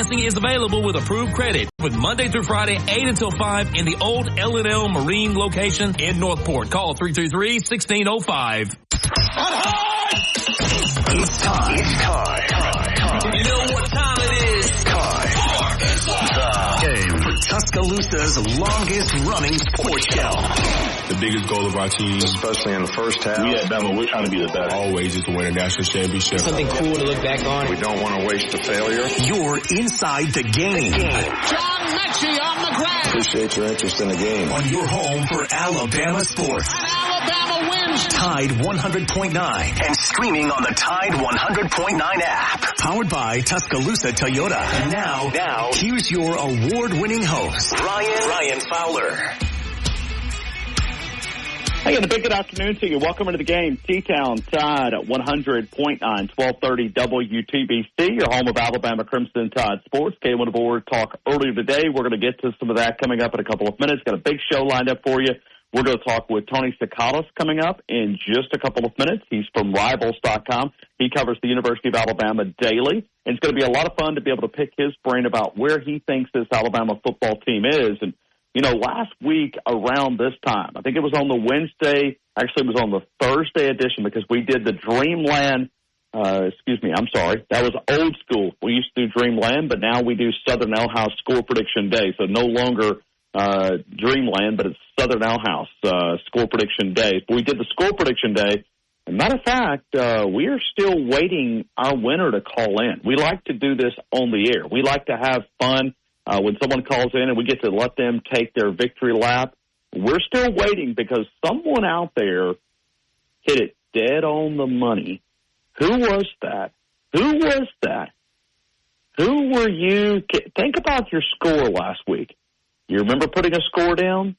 Financing is available with approved credit with Monday through Friday, 8 until 5 in the old L&L Marine location in Northport. Call 333-1605. It's time. You know what time it is? Time. For Tuscaloosa's longest running sports show. The biggest goal of our team, especially in the first half, we at Bama, we're trying to be the best. Always is to win a national championship. Something cool to look back on. We don't want to waste a failure. You're inside the game. John Mechie on the ground. Appreciate your interest in the game. On your home for Alabama sports. And Alabama wins. Tide 100.9 and streaming on the Tide 100.9 app. Powered by Tuscaloosa Toyota. And now, here's your award-winning host, Ryan Fowler. Hey, and a big good afternoon to you. Welcome into the game. T-Town Tide at 100.9, 1230 WTBC, your home of Alabama Crimson Tide Sports. K1 Aboard talk earlier today. We're going to get to some of that coming up in a couple of minutes. Got a big show lined up for you. We're going to talk with Tony Tsoukalas coming up in just a couple of minutes. He's from Rivals.com. He covers the University of Alabama daily. And it's going to be a lot of fun to be able to pick his brain about where he thinks this Alabama football team is. And you know, last week around this time, I think it was on the Wednesday, actually it was on the Thursday edition because we did the Dreamland, that was old school. We used to do Dreamland, but now we do Southern L House Score Prediction Day. So no longer Dreamland, but it's Southern L House Score Prediction Day. But we did the Score Prediction Day. As a matter of fact, we are still waiting our winner to call in. We like to do this on the air. We like to have fun. When someone calls in and we get to let them take their victory lap, we're still waiting because someone out there hit it dead on the money. Who was that? Who were you? Think about your score last week. You remember putting a score down?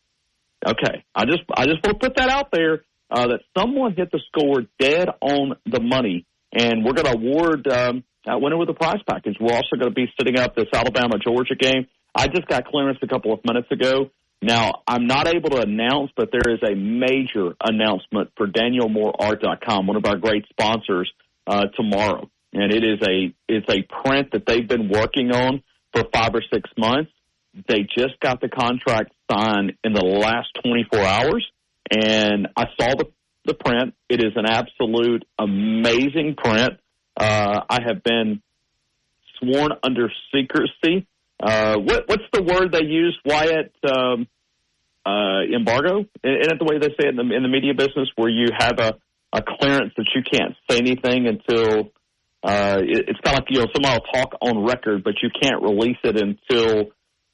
Okay, I just want to put that out there that someone hit the score dead on the money, and we're going to award winner with a prize package. We're also going to be setting up this Alabama-Georgia game. I just got clearance a couple of minutes ago. Now, I'm not able to announce, but there is a major announcement for DanielMooreArt.com, one of our great sponsors, tomorrow. And it's a print that they've been working on for 5 or 6 months. They just got the contract signed in the last 24 hours, and I saw the print. It is an absolute amazing print. I have been sworn under secrecy. What's the word they use, Wyatt? Embargo? Isn't that the way they say it in the media business, where you have a clearance that you can't say anything until it's kind of like, someone will talk on record, but you can't release it until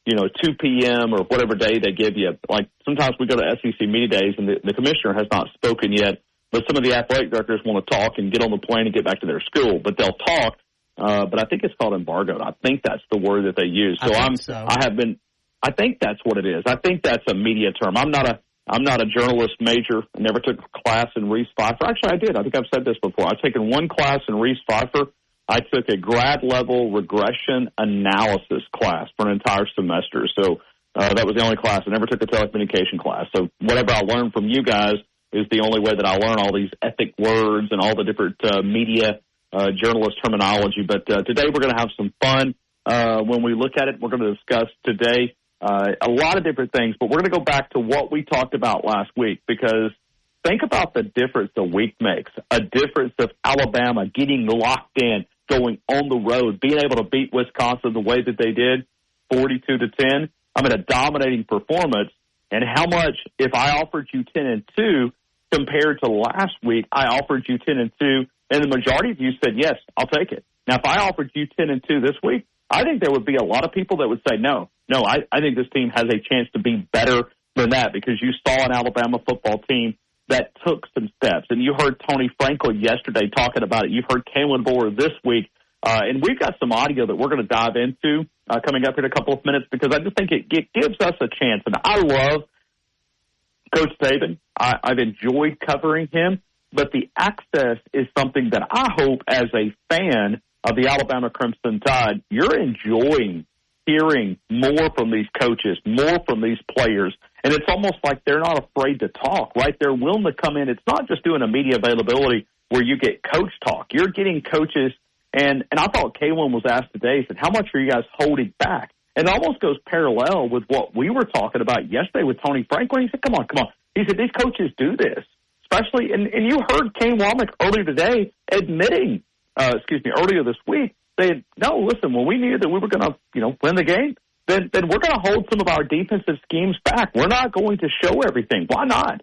2 p.m. or whatever day they give you. Like sometimes we go to SEC media days and the commissioner has not spoken yet, but some of the athletic directors want to talk and get on the plane and get back to their school, but they'll talk. But I think it's called embargoed. I think that's the word that they use. I think that's what it is. I think that's a media term. I'm not a journalist major. I never took a class in Reese Pfeiffer. Actually, I did. I think I've said this before. I've taken one class in Reese Pfeiffer. I took a grad level regression analysis class for an entire semester. So that was the only class. I never took a telecommunication class. So whatever I learned from you guys is the only way that I learn all these ethic words and all the different media journalist terminology. But today we're going to have some fun. When we look at it, we're going to discuss today a lot of different things, but we're going to go back to what we talked about last week, because think about the difference a week makes, a difference of Alabama getting locked in, going on the road, being able to beat Wisconsin the way that they did, 42-10. I mean, a dominating performance. And how much, if I offered you 10-2 compared to last week, I offered you 10-2, and the majority of you said, yes, I'll take it. Now, if I offered you 10-2 this week, I think there would be a lot of people that would say, no, I think this team has a chance to be better than that, because you saw an Alabama football team that took some steps. And you heard Tony Frankel yesterday talking about it. You've heard Kalen Boer this week. And we've got some audio that we're going to dive into coming up in a couple of minutes, because I just think it gives us a chance. And I love Coach Saban. I've enjoyed covering him. But the access is something that I hope, as a fan of the Alabama Crimson Tide, you're enjoying hearing more from these coaches, more from these players. And it's almost like they're not afraid to talk, right? They're willing to come in. It's not just doing a media availability where you get coach talk. You're getting coaches And I thought Kalen was asked today, he said, how much are you guys holding back? And it almost goes parallel with what we were talking about yesterday with Tony Franklin. He said, come on. He said, these coaches do this, especially, and you heard Kane Wommack earlier today admitting, earlier this week, saying, no, listen, when we knew that we were going to, win the game, then we're going to hold some of our defensive schemes back. We're not going to show everything. Why not?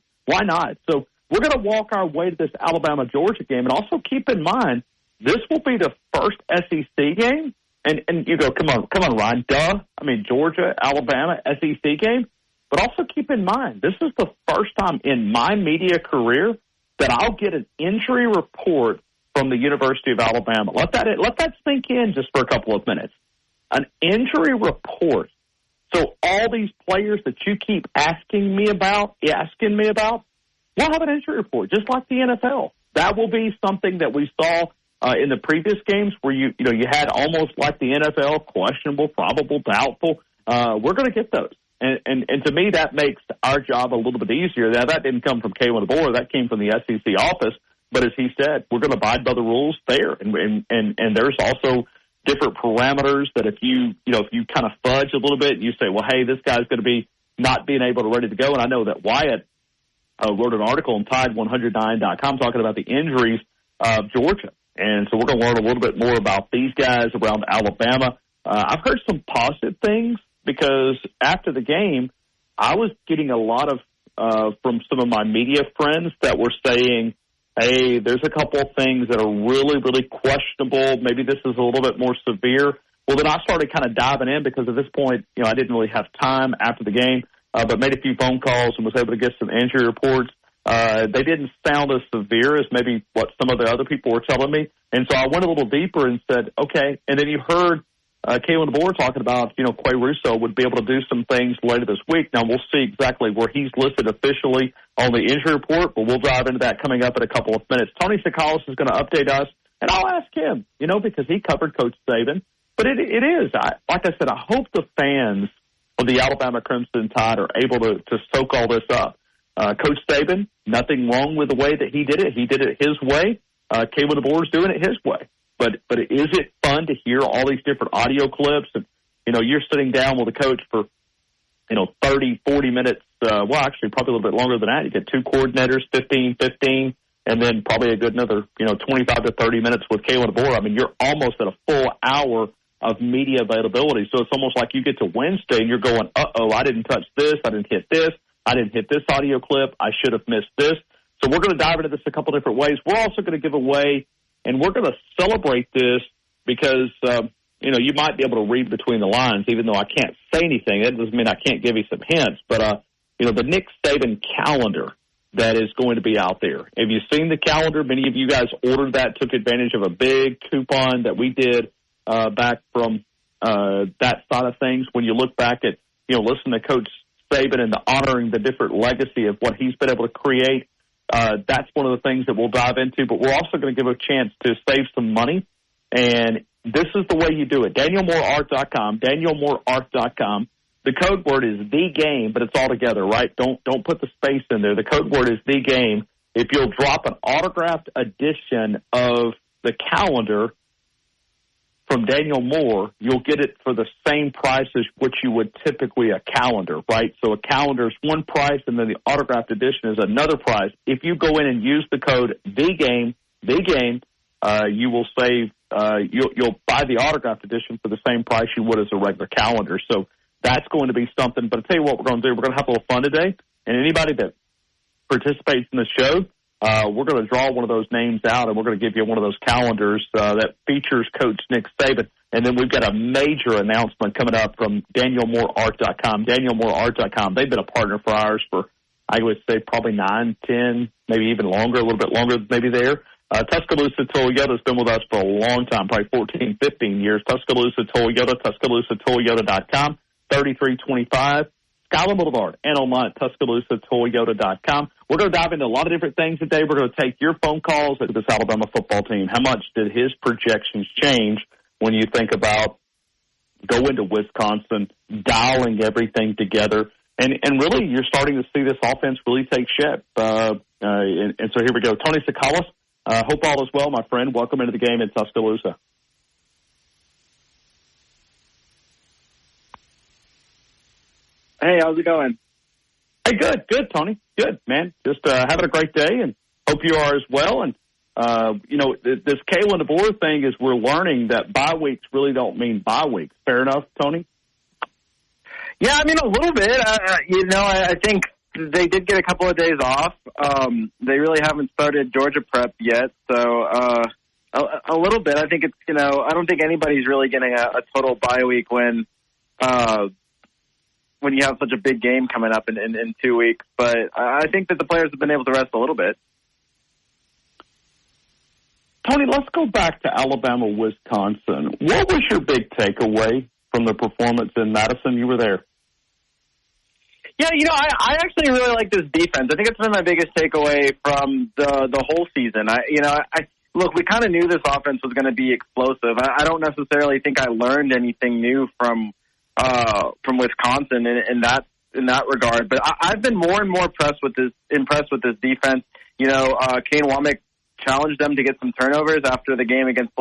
So we're going to walk our way to this Alabama-Georgia game, and also keep in mind, this will be the first SEC game. And you go, come on, Ryan, duh. I mean, Georgia, Alabama, SEC game. But also keep in mind, this is the first time in my media career that I'll get an injury report from the University of Alabama. Let that sink in just for a couple of minutes. An injury report. So all these players that you keep asking me about, we'll have an injury report, just like the NFL. That will be something that we saw in the previous games where you had almost like the NFL, questionable, probable, doubtful. We're going to get those. And to me, that makes our job a little bit easier. Now, that didn't come from Kalen DeBoer. That came from the SEC office. But as he said, we're going to abide by the rules there. And there's also different parameters that if you kind of fudge a little bit and you say, well, hey, this guy's going to be not being able to ready to go. And I know that Wyatt wrote an article on Tide109.com talking about the injuries of Georgia. And so we're going to learn a little bit more about these guys around Alabama. I've heard some positive things because after the game, I was getting a lot of from some of my media friends that were saying, hey, there's a couple of things that are really, really questionable. Maybe this is a little bit more severe. Well, then I started kind of diving in because at this point, I didn't really have time after the game, but made a few phone calls and was able to get some injury reports. They didn't sound as severe as maybe what some of the other people were telling me. And so I went a little deeper and said, okay. And then you heard Kalen DeBoer talking about, Quay Russo would be able to do some things later this week. Now, we'll see exactly where he's listed officially on the injury report, but we'll dive into that coming up in a couple of minutes. Tony Tsoukalas is going to update us, and I'll ask him, because he covered Coach Saban. But it is, like I said, I hope the fans of the Alabama Crimson Tide are able to soak all this up. Coach Saban, nothing wrong with the way that he did it. He did it his way. Kalen DeBoer's doing it his way. But is it fun to hear all these different audio clips? And, you're sitting down with a coach for, 30, 40 minutes. Actually, probably a little bit longer than that. You get two coordinators, 15, and then probably a good another, 25 to 30 minutes with Kalen DeBoer. I mean, you're almost at a full hour of media availability. So it's almost like you get to Wednesday and you're going, I didn't touch this. I didn't hit this. I didn't hit this audio clip. I should have missed this. So we're going to dive into this a couple different ways. We're also going to give away, and we're going to celebrate this because, you might be able to read between the lines, even though I can't say anything. That doesn't mean I can't give you some hints. But, the Nick Saban calendar that is going to be out there. Have you seen the calendar? Many of you guys ordered that, took advantage of a big coupon that we did back from that side of things. When you look back at, listen to Coach Saban and honoring the different legacy of what he's been able to create, that's one of the things that we'll dive into. But we're also going to give a chance to save some money. And this is the way you do it. DanielMooreArt.com, DanielMooreArt.com. The code word is the game, but it's all together, right? Don't put the space in there. The code word is the game. If you'll drop an autographed edition of the calendar from Daniel Moore, you'll get it for the same price as what you would typically a calendar, right? So a calendar is one price, and then the autographed edition is another price. If you go in and use the code the game, you will save. You'll buy the autographed edition for the same price you would as a regular calendar. So that's going to be something. But I'll tell you what we're going to do. We're going to have a little fun today. And anybody that participates in the show, we're going to draw one of those names out, and we're going to give you one of those calendars that features Coach Nick Saban. And then we've got a major announcement coming up from DanielMooreArt.com. DanielMooreArt.com. They've been a partner for ours for, I would say, probably 9, 10, maybe even longer, a little bit longer maybe there. Tuscaloosa Toyota has been with us for a long time, probably 14, 15 years. Tuscaloosa Toyota, TuscaloosaToyota.com, 3325 Skyland Boulevard, and online at TuscaloosaToyota.com. We're going to dive into a lot of different things today. We're going to take your phone calls at this Alabama football team. How much did his projections change when you think about going to Wisconsin, dialing everything together? And really, you're starting to see this offense really take shape. And so here we go. Tony Tsoukalas. Hope all is well, my friend. Welcome into the game in Tuscaloosa. Hey, how's it going? Hey, good, Tony. Good, man. Just having a great day, and hope you are as well. And, this Kalen DeBoer thing is we're learning that bye weeks really don't mean bye weeks. Fair enough, Tony? Yeah, I mean, a little bit. I think they did get a couple of days off. They really haven't started Georgia prep yet, so a little bit. I think it's, I don't think anybody's really getting a total bye week when you have such a big game coming up in 2 weeks. But I think that the players have been able to rest a little bit. Tony, let's go back to Alabama, Wisconsin. What was your big takeaway from the performance in Madison? You were there. Yeah, I actually really like this defense. I think it's been my biggest takeaway from the whole season. Look, we kind of knew this offense was going to be explosive. I don't necessarily think I learned anything new from Wisconsin in that regard. But I've been more and more impressed with this defense. Kane Womack challenged them to get some turnovers after the game against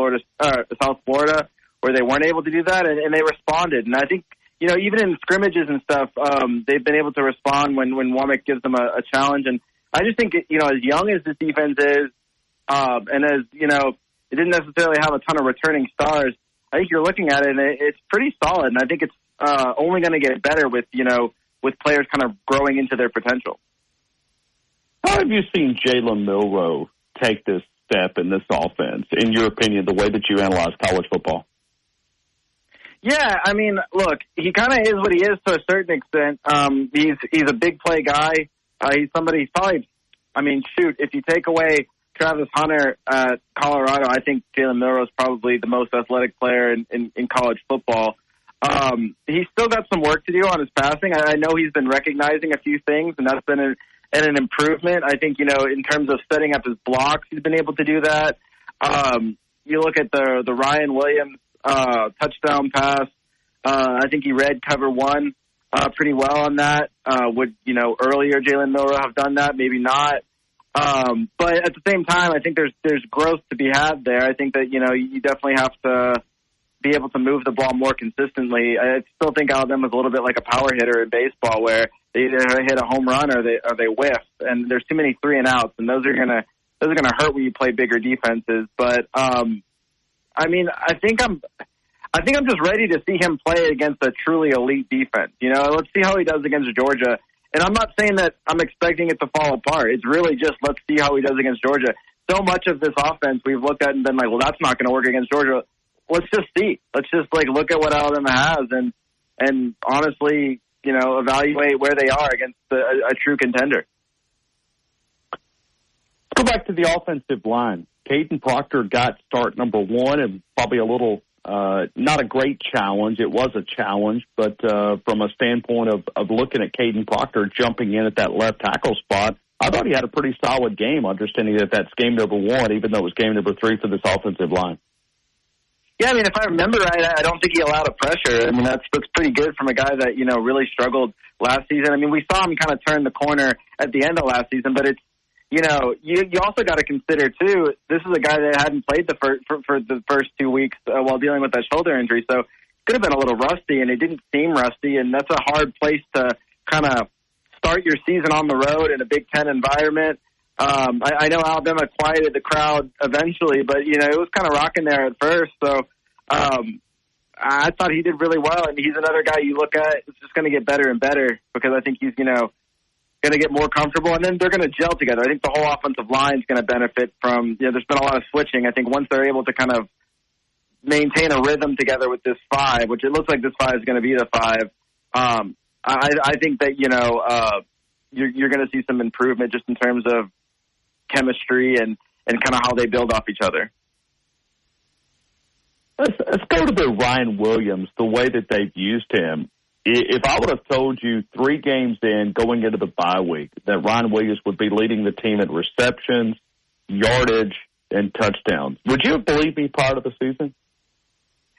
South Florida, where they weren't able to do that, and they responded. And I think, even in scrimmages and stuff, they've been able to respond when Womack gives them a challenge. And I just think, as young as this defense is, and as, it didn't necessarily have a ton of returning stars, I think you're looking at it, and it's pretty solid. And I think it's only going to get better with players kind of growing into their potential. How have you seen Jalen Milroe take this step in this offense, in your opinion, the way that you analyze college football? Yeah, I mean, look, he kind of is what he is to a certain extent. He's a big play guy. He's somebody probably, if you take away Travis Hunter at Colorado, I think Jalen Milroe is probably the most athletic player in college football. He's still got some work to do on his passing. I know he's been recognizing a few things, and that's been an improvement. I think, in terms of setting up his blocks, he's been able to do that. You look at the Ryan Williams touchdown pass. I think he read cover one pretty well on that. Would, earlier Jalen Milroe have done that? Maybe not. But at the same time, I think there's growth to be had there. I think that, you definitely have to be able to move the ball more consistently. I still think Alabama's a little bit like a power hitter in baseball, where they either hit a home run or they whiff, and there's too many 3 and outs, and those are gonna hurt when you play bigger defenses. But I think I'm just ready to see him play against a truly elite defense. Let's see how he does against Georgia. And I'm not saying that I'm expecting it to fall apart. It's really just let's see how he does against Georgia. So much of this offense we've looked at and been like, well, that's not going to work against Georgia. Let's just see. Let's just look at what Alabama has and honestly, evaluate where they are against a true contender. Let's go back to the offensive line. Caden Proctor got start number 1, and probably a little not a great challenge. It was a challenge, but from a standpoint of looking at Caden Proctor jumping in at that left tackle spot, I thought he had a pretty solid game, understanding that that's game number 1, even though it was game number 3 for this offensive line. Yeah, if I remember right, I don't think he allowed a pressure. That's pretty good from a guy that, really struggled last season. We saw him kind of turn the corner at the end of last season, but it's, you also got to consider, too, this is a guy that hadn't played for the first 2 weeks while dealing with that shoulder injury, so could have been a little rusty, and it didn't seem rusty, and that's a hard place to kind of start your season on the road in a Big Ten environment. I know Alabama quieted the crowd eventually, but, it was kind of rocking there at first. So I thought he did really well, and he's another guy you look at. It's just going to get better and better because I think he's, going to get more comfortable, and then they're going to gel together. I think the whole offensive line is going to benefit from, there's been a lot of switching. I think once they're able to kind of maintain a rhythm together with this 5, which it looks like this 5 is going to be the 5, I think that, you're going to see some improvement just in terms of chemistry and kind of how they build off each other. Let's go to the Ryan Williams, the way that they've used him. If I would have told you 3 games in, going into the bye week, that Ryan Williams would be leading the team in receptions, yardage, and touchdowns, would you have believed me prior to the season?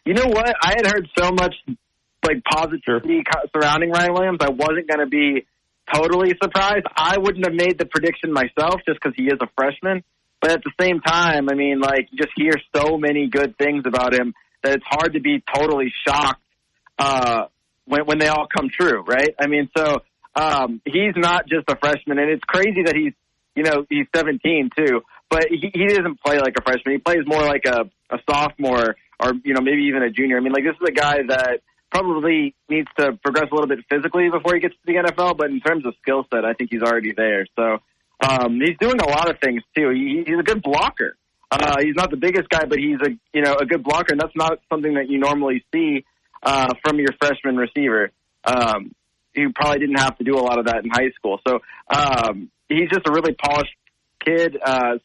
You know what? I had heard so much positivity surrounding Ryan Williams, I wasn't going to be totally surprised. I wouldn't have made the prediction myself just because he is a freshman. But at the same time, you just hear so many good things about him that it's hard to be totally shocked when they all come true, right? I mean, so he's not just a freshman, and it's crazy that he's 17 too, but he doesn't play like a freshman. He plays more like a sophomore or, maybe even a junior. I mean, like, this is a guy that probably needs to progress a little bit physically before he gets to the NFL, but in terms of skill set, I think he's already there. So he's doing a lot of things too. He's a good blocker. He's not the biggest guy, but he's a good blocker, and that's not something that you normally see from your freshman receiver. He probably didn't have to do a lot of that in high school. So he's just a really polished kid.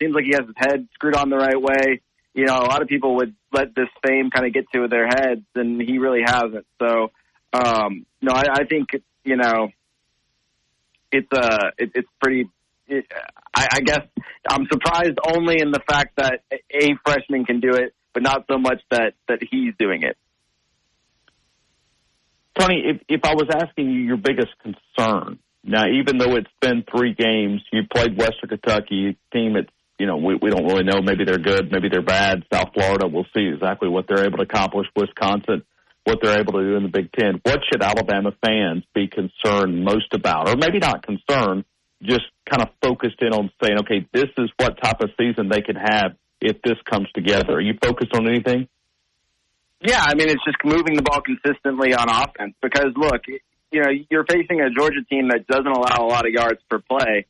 Seems like he has his head screwed on the right way. A lot of people would let this fame kind of get to their heads, and he really hasn't. So, no, I think, it's pretty, I guess I'm surprised only in the fact that a freshman can do it, but not so much that he's doing it. Tony, if I was asking you your biggest concern, now, even though it's been 3 games, you played Western Kentucky, a team that's, we don't really know. Maybe they're good, maybe they're bad. South Florida, we'll see exactly what they're able to accomplish. Wisconsin, what they're able to do in the Big Ten. What should Alabama fans be concerned most about? Or maybe not concerned, just kind of focused in on saying, okay, this is what type of season they can have if this comes together. Are you focused on anything? Yeah, I mean, it's just moving the ball consistently on offense because, look, you're facing a Georgia team that doesn't allow a lot of yards per play.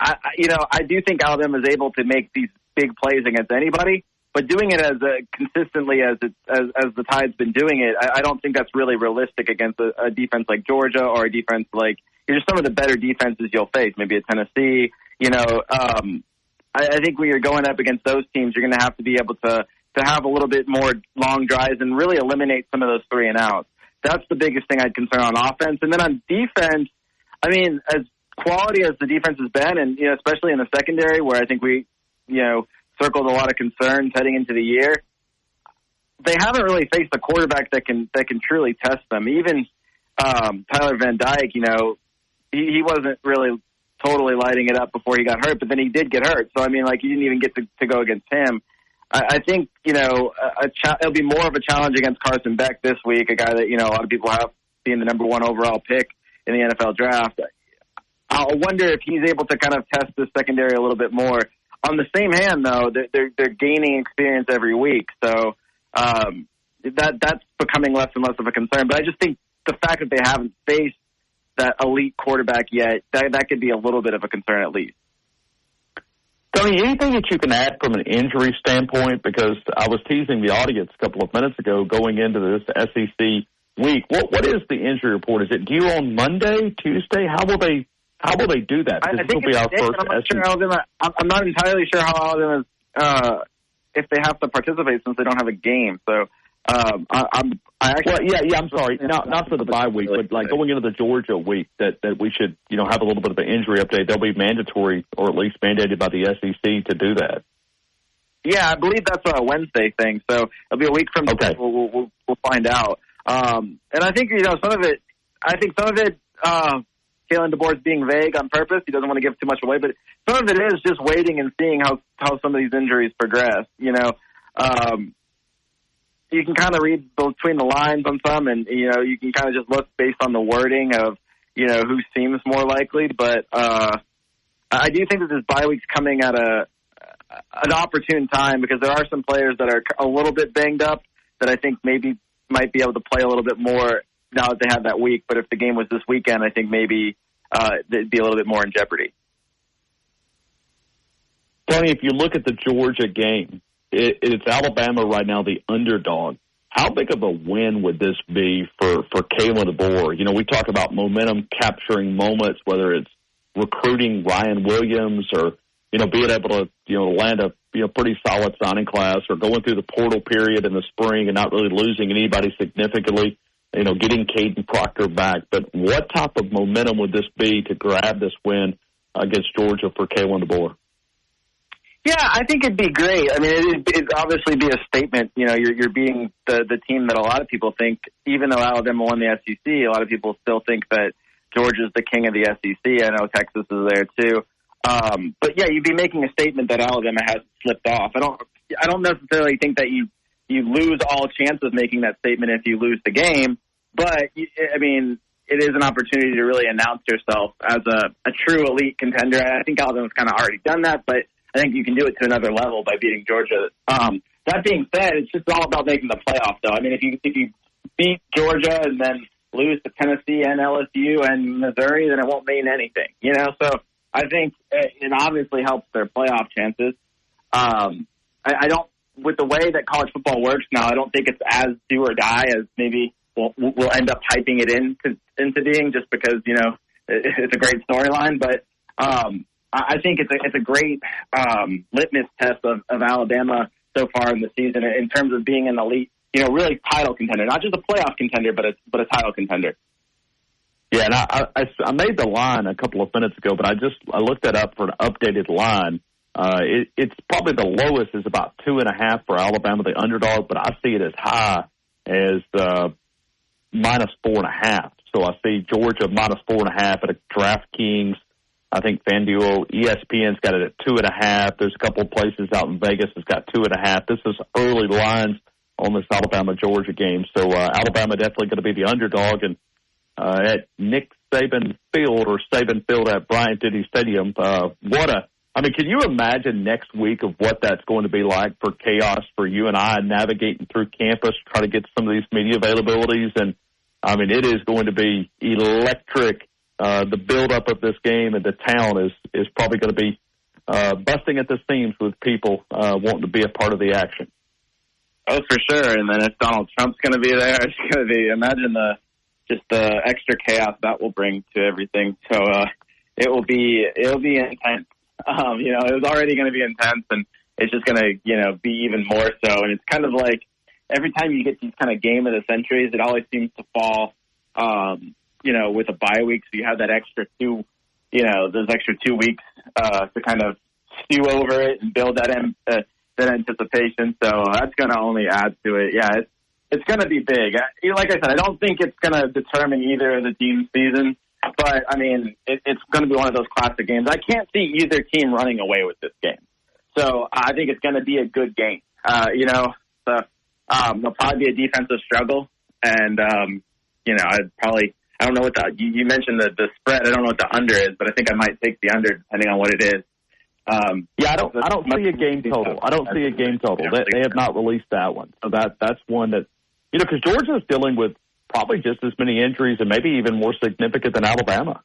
I do think Alabama is able to make these big plays against anybody, but doing it as consistently as the Tide's been doing it, I don't think that's really realistic against a defense like Georgia or a defense like just some of the better defenses you'll face, maybe a Tennessee. I think when you're going up against those teams, you're going to have to be able to have a little bit more long drives and really eliminate some of those 3 and outs. That's the biggest thing I'd concern on offense. And then on defense, I mean, as quality as the defense has been, and especially in the secondary, where I think we, circled a lot of concerns heading into the year, they haven't really faced a quarterback that can truly test them. Even Tyler Van Dyke, he wasn't really totally lighting it up before he got hurt, but then he did get hurt. So I mean, like, you didn't even get to go against him. I think it'll be more of a challenge against Carson Beck this week, a guy that a lot of people have being the number 1 overall pick in the NFL draft. I'll wonder if he's able to kind of test the secondary a little bit more. On the same hand, though, they're gaining experience every week, so that's becoming less and less of a concern. But I just think the fact that they haven't faced that elite quarterback yet, that could be a little bit of a concern at least. Tony, anything that you can add from an injury standpoint? Because I was teasing the audience a couple of minutes ago going into this SEC week. What is the injury report? Is it due on Monday, Tuesday? How will they do that? I think will be our first. I'm not entirely sure how Alabama's if they have to participate since they don't have a game. So I'm sorry, not for the bye week, but like going into the Georgia week, that we should have a little bit of an injury update. They'll be mandatory, or at least mandated by the SEC to do that. Yeah, I believe that's a Wednesday thing. So it'll be a week from today. We'll find out. And I think some of it. Kalen DeBoer's being vague on purpose. He doesn't want to give too much away, but some of it is just waiting and seeing how some of these injuries progress. You can kind of read between the lines on some, and you can kind of just look based on the wording of who seems more likely. But I do think that this bye week's coming at an opportune time because there are some players that are a little bit banged up that I think maybe might be able to play a little bit more now that they have that week. But if the game was this weekend, I think maybe they'd be a little bit more in jeopardy. Tony, if you look at the Georgia game, it's Alabama right now, the underdog. How big of a win would this be for Kalen DeBoer? We talk about momentum capturing moments, whether it's recruiting Ryan Williams or, being able to, land a pretty solid signing class, or going through the portal period in the spring and not really losing anybody significantly, getting Caden Proctor back. But what type of momentum would this be to grab this win against Georgia for Kalen DeBoer? Yeah, I think it'd be great. I mean, it'd obviously be a statement. You're being the team that a lot of people think, even though Alabama won the SEC, a lot of people still think that Georgia's the king of the SEC. I know Texas is there too. But yeah, you'd be making a statement that Alabama has slipped off. I don't necessarily think that you lose all chance of making that statement if you lose the game, But, I mean, it is an opportunity to really announce yourself as a true elite contender. I think Alabama's kind of already done that, but I think you can do it to another level by beating Georgia. That being said, it's just all about making the playoff, though. I mean, if you beat Georgia and then lose to Tennessee and LSU and Missouri, then it won't mean anything, you know? So I think it obviously helps their playoff chances. I don't, with the way that college football works now, I don't think it's as do or die as maybe we'll end up hyping it into being, just because, you know, it's a great storyline. But I think it's a great litmus test of Alabama so far in the season in terms of being an elite, you know, really title contender, not just a playoff contender, but a title contender. Yeah, and I made the line a couple of minutes ago, but I looked that up for an updated line. It's probably the lowest is about 2.5 for Alabama, the underdog, but I see it as high as minus 4.5. So I see Georgia minus 4.5 at a DraftKings. I think FanDuel, ESPN's got it at 2.5. There's a couple of places out in Vegas that's got 2.5. This is early lines on this Alabama-Georgia game. So Alabama definitely going to be the underdog. And at Nick Saban Field, or Saban Field at Bryant-Denny Stadium, I mean, can you imagine next week of what that's going to be like for chaos for you and I navigating through campus, try to get some of these media availabilities? And, I mean, it is going to be electric. The build-up of this game and the town is probably going to be busting at the seams with people wanting to be a part of the action. Oh, for sure. And then if Donald Trump's going to be there, it's going to be, imagine the extra chaos that will bring to everything. So it'll be intense. You know, it was already going to be intense, and it's just going to, you know, be even more so. And it's kind of like every time you get these kind of game of the centuries, it always seems to fall, you know, with a bye week. So you have that extra those extra 2 weeks to kind of stew over it and build that anticipation. So that's going to only add to it. Yeah, it's going to be big. Like I said, I don't think it's going to determine either of the team's season. But, I mean, it's going to be one of those classic games. I can't see either team running away with this game. So I think it's going to be a good game. You know, so there'll probably be a defensive struggle. And, you know, I don't know what you mentioned the spread. I don't know what the under is, but I think I might take the under depending on what it is. Yeah, I don't see a game total. I don't see a game total. They have not released that one. So that's one that, you know, because Georgia is dealing with probably just as many injuries and maybe even more significant than Alabama.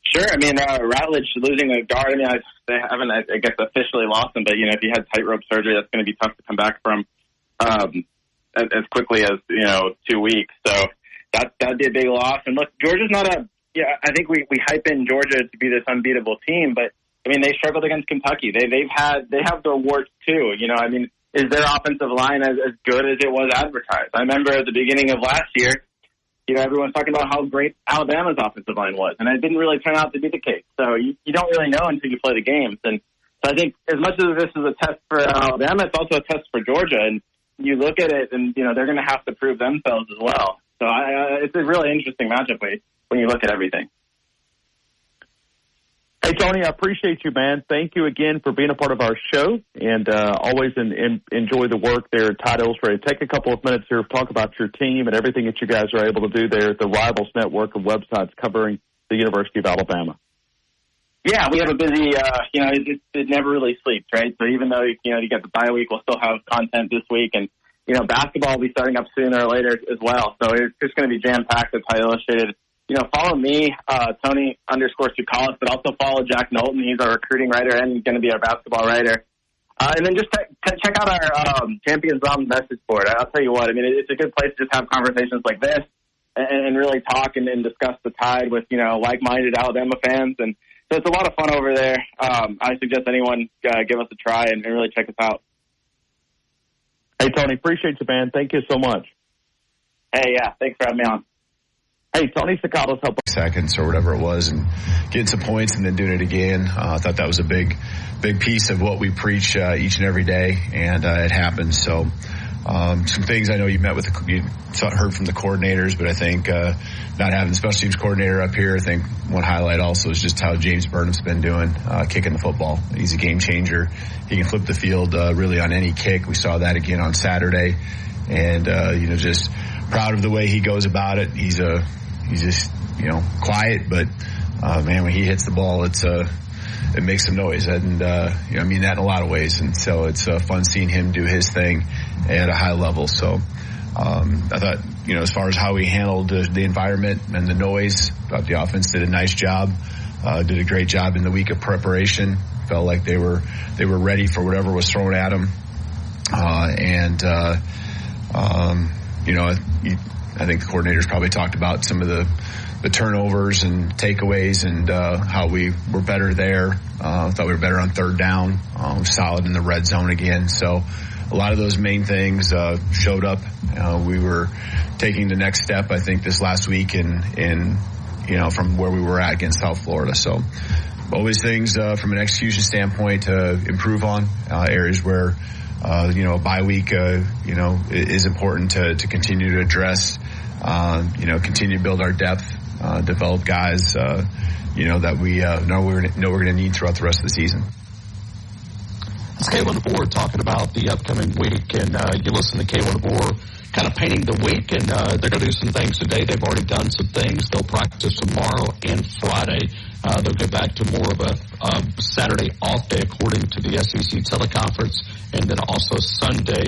Sure. I mean, Ratledge losing a guard, I mean, they haven't, I guess, officially lost him, but, you know, if he had tightrope surgery, that's going to be tough to come back from as quickly as, you know, 2 weeks. So that'd be a big loss. And look, Georgia's not I think we hype in Georgia to be this unbeatable team, but, I mean, they struggled against Kentucky. They have their warts too. You know, I mean, is their offensive line as good as it was advertised? I remember at the beginning of last year, you know, everyone's talking about how great Alabama's offensive line was, and it didn't really turn out to be the case. So you don't really know until you play the games. And so I think as much as this is a test for Alabama, it's also a test for Georgia. And you look at it, and, you know, they're going to have to prove themselves as well. So it's a really interesting matchup when you look at everything. Hey, Tony, I appreciate you, man. Thank you again for being a part of our show, and always enjoy the work there at Tide Illustrated. Take a couple of minutes here to talk about your team and everything that you guys are able to do there at the Rivals Network of websites covering the University of Alabama. Yeah, we have a busy, you know, it never really sleeps, right? So even though, you know, you get the bye week, we'll still have content this week, and, you know, basketball will be starting up sooner or later as well. So it's just going to be jam-packed at Tide Illustrated. You know, follow me, Tony_Sukalis, but also follow Jack Knowlton. He's our recruiting writer and going to be our basketball writer. And then just check out our Champions Bombs message board. I'll tell you what, I mean, it's a good place to just have conversations like this and really talk and discuss the Tide with, you know, like-minded Alabama fans. And so it's a lot of fun over there. I suggest anyone give us a try and really check us out. Hey, Tony, appreciate you, man. Thank you so much. Hey, yeah, thanks for having me on. Hey, Tony Sukalis, help seconds or whatever it was, and getting some points and then doing it again. I thought that was a big piece of what we preach each and every day, and it happened. So some things I know you heard from the coordinators, but I think not having the special teams coordinator up here, I think one highlight also is just how James Burnham's been doing, kicking the football. He's a game changer. He can flip the field really on any kick. We saw that again on Saturday. And, you know, just proud of the way he goes about it. He's just, quiet, but man, when he hits the ball, it makes some noise, and I mean that in a lot of ways. And so it's fun seeing him do his thing at a high level. So I thought, as far as how we handled the environment and the noise, I thought the offense did a nice job. Did a great job in the week of preparation. Felt like they were ready for whatever was thrown at them. I think the coordinators probably talked about some of the turnovers and takeaways and how we were better there. Thought we were better on third down, solid in the red zone again. So a lot of those main things showed up. We were taking the next step, I think, this last week in from where we were at against South Florida. So always things from an execution standpoint to improve on, areas where a bye week is important to continue to address, continue to build our depth, develop guys that we know we're going to need throughout the rest of the season. It's K1 DeBoer talking about the upcoming week, and you listen to K1 DeBoer kind of painting the week, and they're going to do some things today. They've already done some things. They'll practice tomorrow and Friday. They'll get back to more of a Saturday off day according to the SEC teleconference, and then also Sunday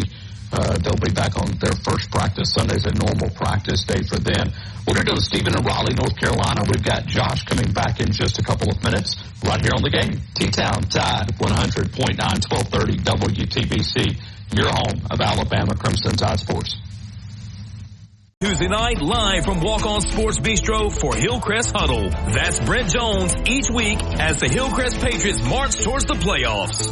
they'll be back on their first practice. Sunday's a normal practice day for them. We're going to go to Stephen in Raleigh, North Carolina. We've got Josh coming back in just a couple of minutes right here on the game. T-Town Tide 100.9, 1230 WTBC, your home of Alabama Crimson Tide Sports. Tuesday night, live from Walk-On Sports Bistro for Hillcrest Huddle. That's Brent Jones each week as the Hillcrest Patriots march towards the playoffs.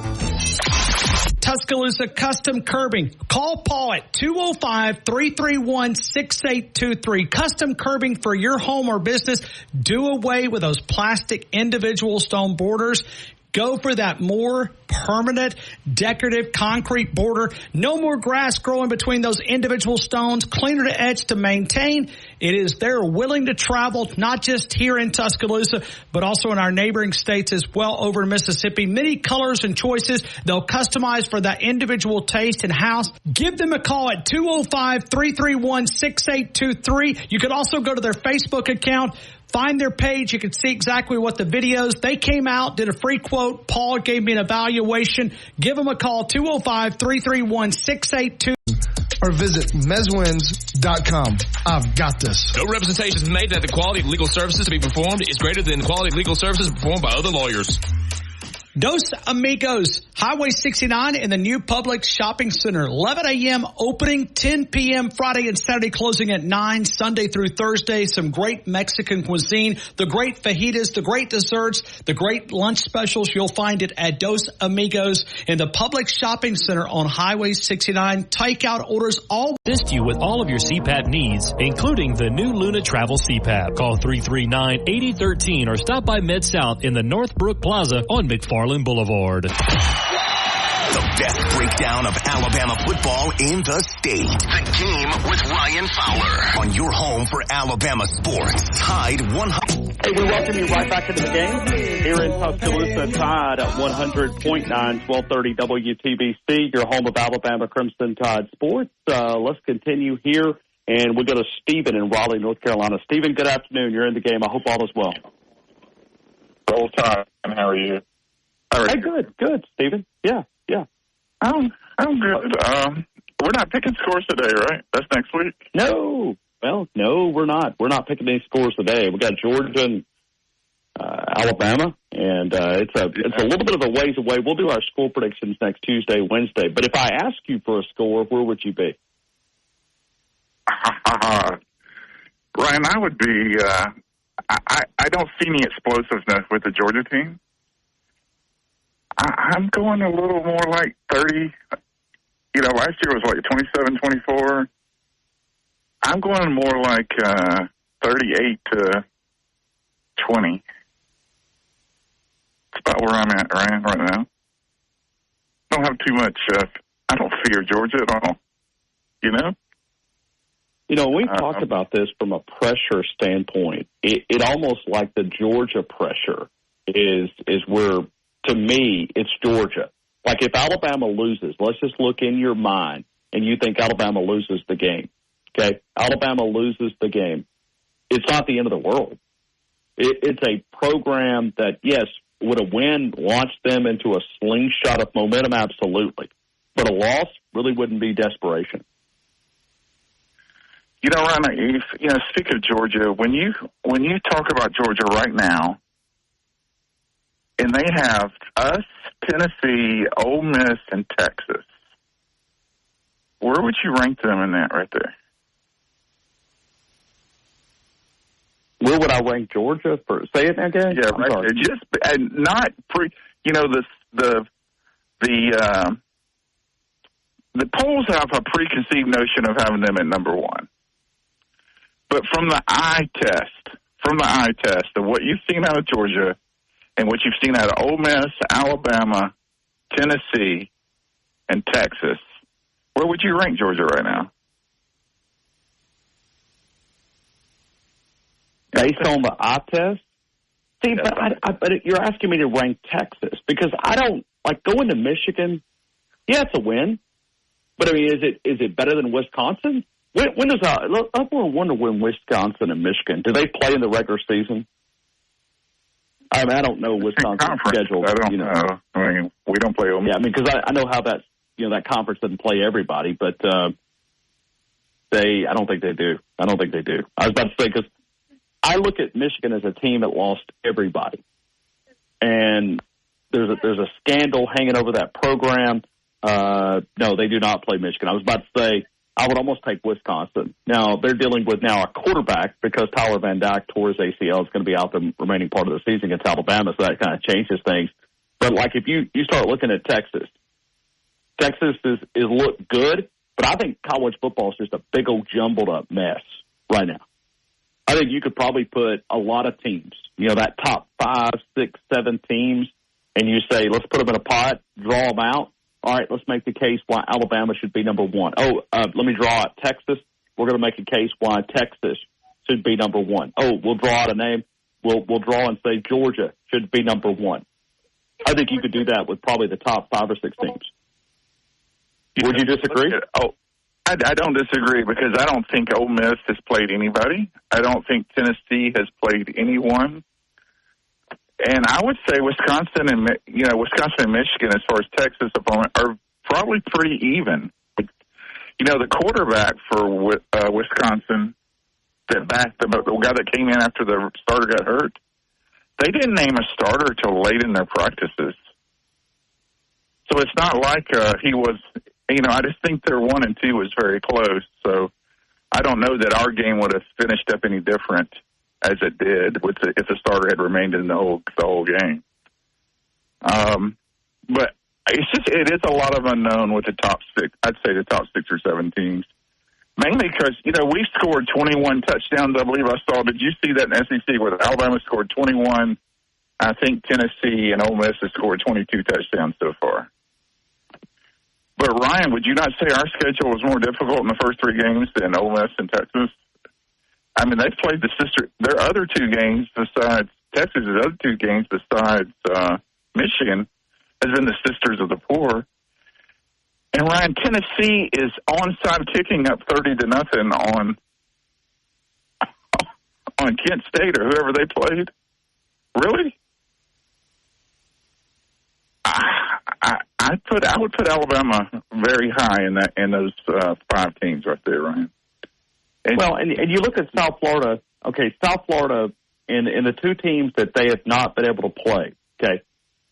Tuscaloosa Custom Curbing. Call Paul at 205-331-6823. Custom curbing for your home or business. Do away with those plastic individual stone borders. Go for that more permanent, decorative concrete border. No more grass growing between those individual stones. Cleaner to edge to maintain. They're willing to travel, not just here in Tuscaloosa, but also in our neighboring states as well over in Mississippi. Many colors and choices. They'll customize for that individual taste and house. Give them a call at 205-331-6823. You can also go to their Facebook account. Find their page. You can see exactly what the videos. They came out, did a free quote. Paul gave me an evaluation. Give them a call, 205-331-6823. Or visit mezwins.com. I've got this. No representation is made that the quality of legal services to be performed is greater than the quality of legal services performed by other lawyers. Dos Amigos, Highway 69 in the new Publix Shopping Center. 11 a.m. opening, 10 p.m. Friday and Saturday closing at 9, Sunday through Thursday. Some great Mexican cuisine, the great fajitas, the great desserts, the great lunch specials. You'll find it at Dos Amigos in the Publix Shopping Center on Highway 69. Takeout orders all. Assist you with all of your CPAP needs, including the new Luna Travel CPAP. Call 339-8013 or stop by Mid-South in the Northbrook Plaza on McFarland Boulevard. The best breakdown of Alabama football in the state. The Game with Ryan Fowler on your home for Alabama sports. Tide 100. Hey, we welcome you right back into the game here in Tuscaloosa. Tide at 100.9, 1230 WTBC, your home of Alabama Crimson Tide Sports. Let's continue here, and we'll go to Stephen in Raleigh, North Carolina. Stephen, good afternoon. You're in the game. I hope all is well. Roll Tide. How are you? Hey, good, Stephen. Yeah. I'm good. We're not picking scores today, right? That's next week. No. Well, no, we're not. We're not picking any scores today. We got Georgia and Alabama, and it's a little bit of a ways away. We'll do our score predictions next Tuesday, Wednesday. But if I ask you for a score, where would you be? Ryan, I would be. I don't see any explosiveness with the Georgia team. I'm going a little more like 30. Last year was like 27-24. I'm going more like 38-20. It's about where I'm at, Ryan, right now. Don't have too much. I don't fear Georgia at all. We talked about this from a pressure standpoint. It almost like the Georgia pressure is where, to me, it's Georgia. Like if Alabama loses, let's just look in your mind and you think Alabama loses the game. Okay, Alabama loses the game. It's not the end of the world. It's a program that, yes, would a win launch them into a slingshot of momentum? Absolutely. But a loss really wouldn't be desperation. You know, Ryan, speak of Georgia, when you talk about Georgia right now, and they have us, Tennessee, Ole Miss, and Texas, where would you rank them in that right there? Where would I rank Georgia for? Say it again. Yeah, right. Sorry. Just not the polls have a preconceived notion of having them at number one, but from the eye test of what you've seen out of Georgia and what you've seen out of Ole Miss, Alabama, Tennessee, and Texas, where would you rank Georgia right now? Based on the eye test? See, but you're asking me to rank Texas because I don't like going to Michigan. Yeah, it's a win, but I mean, is it better than Wisconsin? When does I wonder when Wisconsin and Michigan do they play in the regular season? I mean, I don't know Wisconsin's schedule. I don't know. I mean, we don't play them. Yeah, I mean, because I know how that conference doesn't play everybody, but I don't think they do. I don't think they do. I was about to say because I look at Michigan as a team that lost everybody, and there's a scandal hanging over that program. No, they do not play Michigan. I was about to say I would almost take Wisconsin. Now they're dealing with now a quarterback because Tyler Van Dyke tore his ACL is going to be out the remaining part of the season against Alabama, so that kind of changes things. But like if you start looking at Texas is look good, but I think college football is just a big old jumbled up mess right now. I think you could probably put a lot of teams, that top 5, 6, 7 teams, and you say, let's put them in a pot, draw them out. All right, let's make the case why Alabama should be number one. Let me draw out Texas. We're going to make a case why Texas should be number one. We'll draw out a name. We'll draw and say Georgia should be number one. I think you could do that with probably the top 5 or 6 teams. Would you disagree? I don't disagree because I don't think Ole Miss has played anybody. I don't think Tennessee has played anyone. And I would say Wisconsin and Michigan, as far as Texas opponent, are probably pretty even. The quarterback for Wisconsin, the guy that came in after the starter got hurt, they didn't name a starter till late in their practices. So it's not like he was. I just think their 1 and 2 was very close. So I don't know that our game would have finished up any different as it did if the starter had remained in the whole game. But it is a lot of unknown with the top 6. I'd say the top 6 or 7 teams, mainly because we scored 21 touchdowns. I believe I saw. Did you see that in SEC where Alabama scored 21? I think Tennessee and Ole Miss have scored 22 touchdowns so far. But, Ryan, would you not say our schedule was more difficult in the first 3 games than Ole Miss and Texas? I mean, they've played their other 2 games besides Texas' other 2 games besides Michigan has been the Sisters of the Poor. And, Ryan, Tennessee is onside kicking up 30-0 on Kent State or whoever they played. Really? I would put Alabama very high in those 5 teams right there, Ryan. And you look at South Florida. Okay, South Florida in the 2 teams that they have not been able to play. Okay,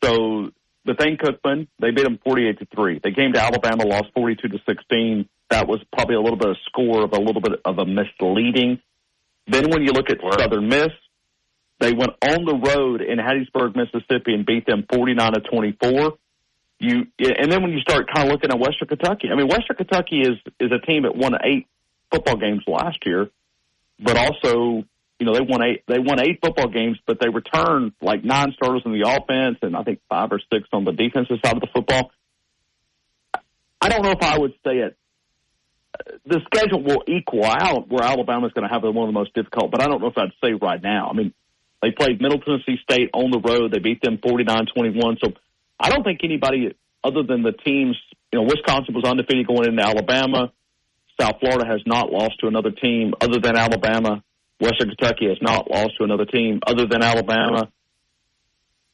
so Bethune-Cookman, they beat them 48-3. They came to Alabama, lost 42-16. That was probably a little bit of score of a little bit of a misleading. Then when you look at Southern Miss, they went on the road in Hattiesburg, Mississippi, and beat them 49-24. And then when you start kind of looking at Western Kentucky, I mean, Western Kentucky is a team that won 8 football games last year, but also, they won 8 football games, but they returned like 9 starters in the offense and I think 5 or 6 on the defensive side of the football. I don't know if I would say it. The schedule will equal out where Alabama's going to have one of the most difficult, but I don't know if I'd say right now. I mean, they played Middle Tennessee State on the road. They beat them 49-21. So I don't think anybody other than the teams, Wisconsin was undefeated going into Alabama. South Florida has not lost to another team other than Alabama. Western Kentucky has not lost to another team other than Alabama.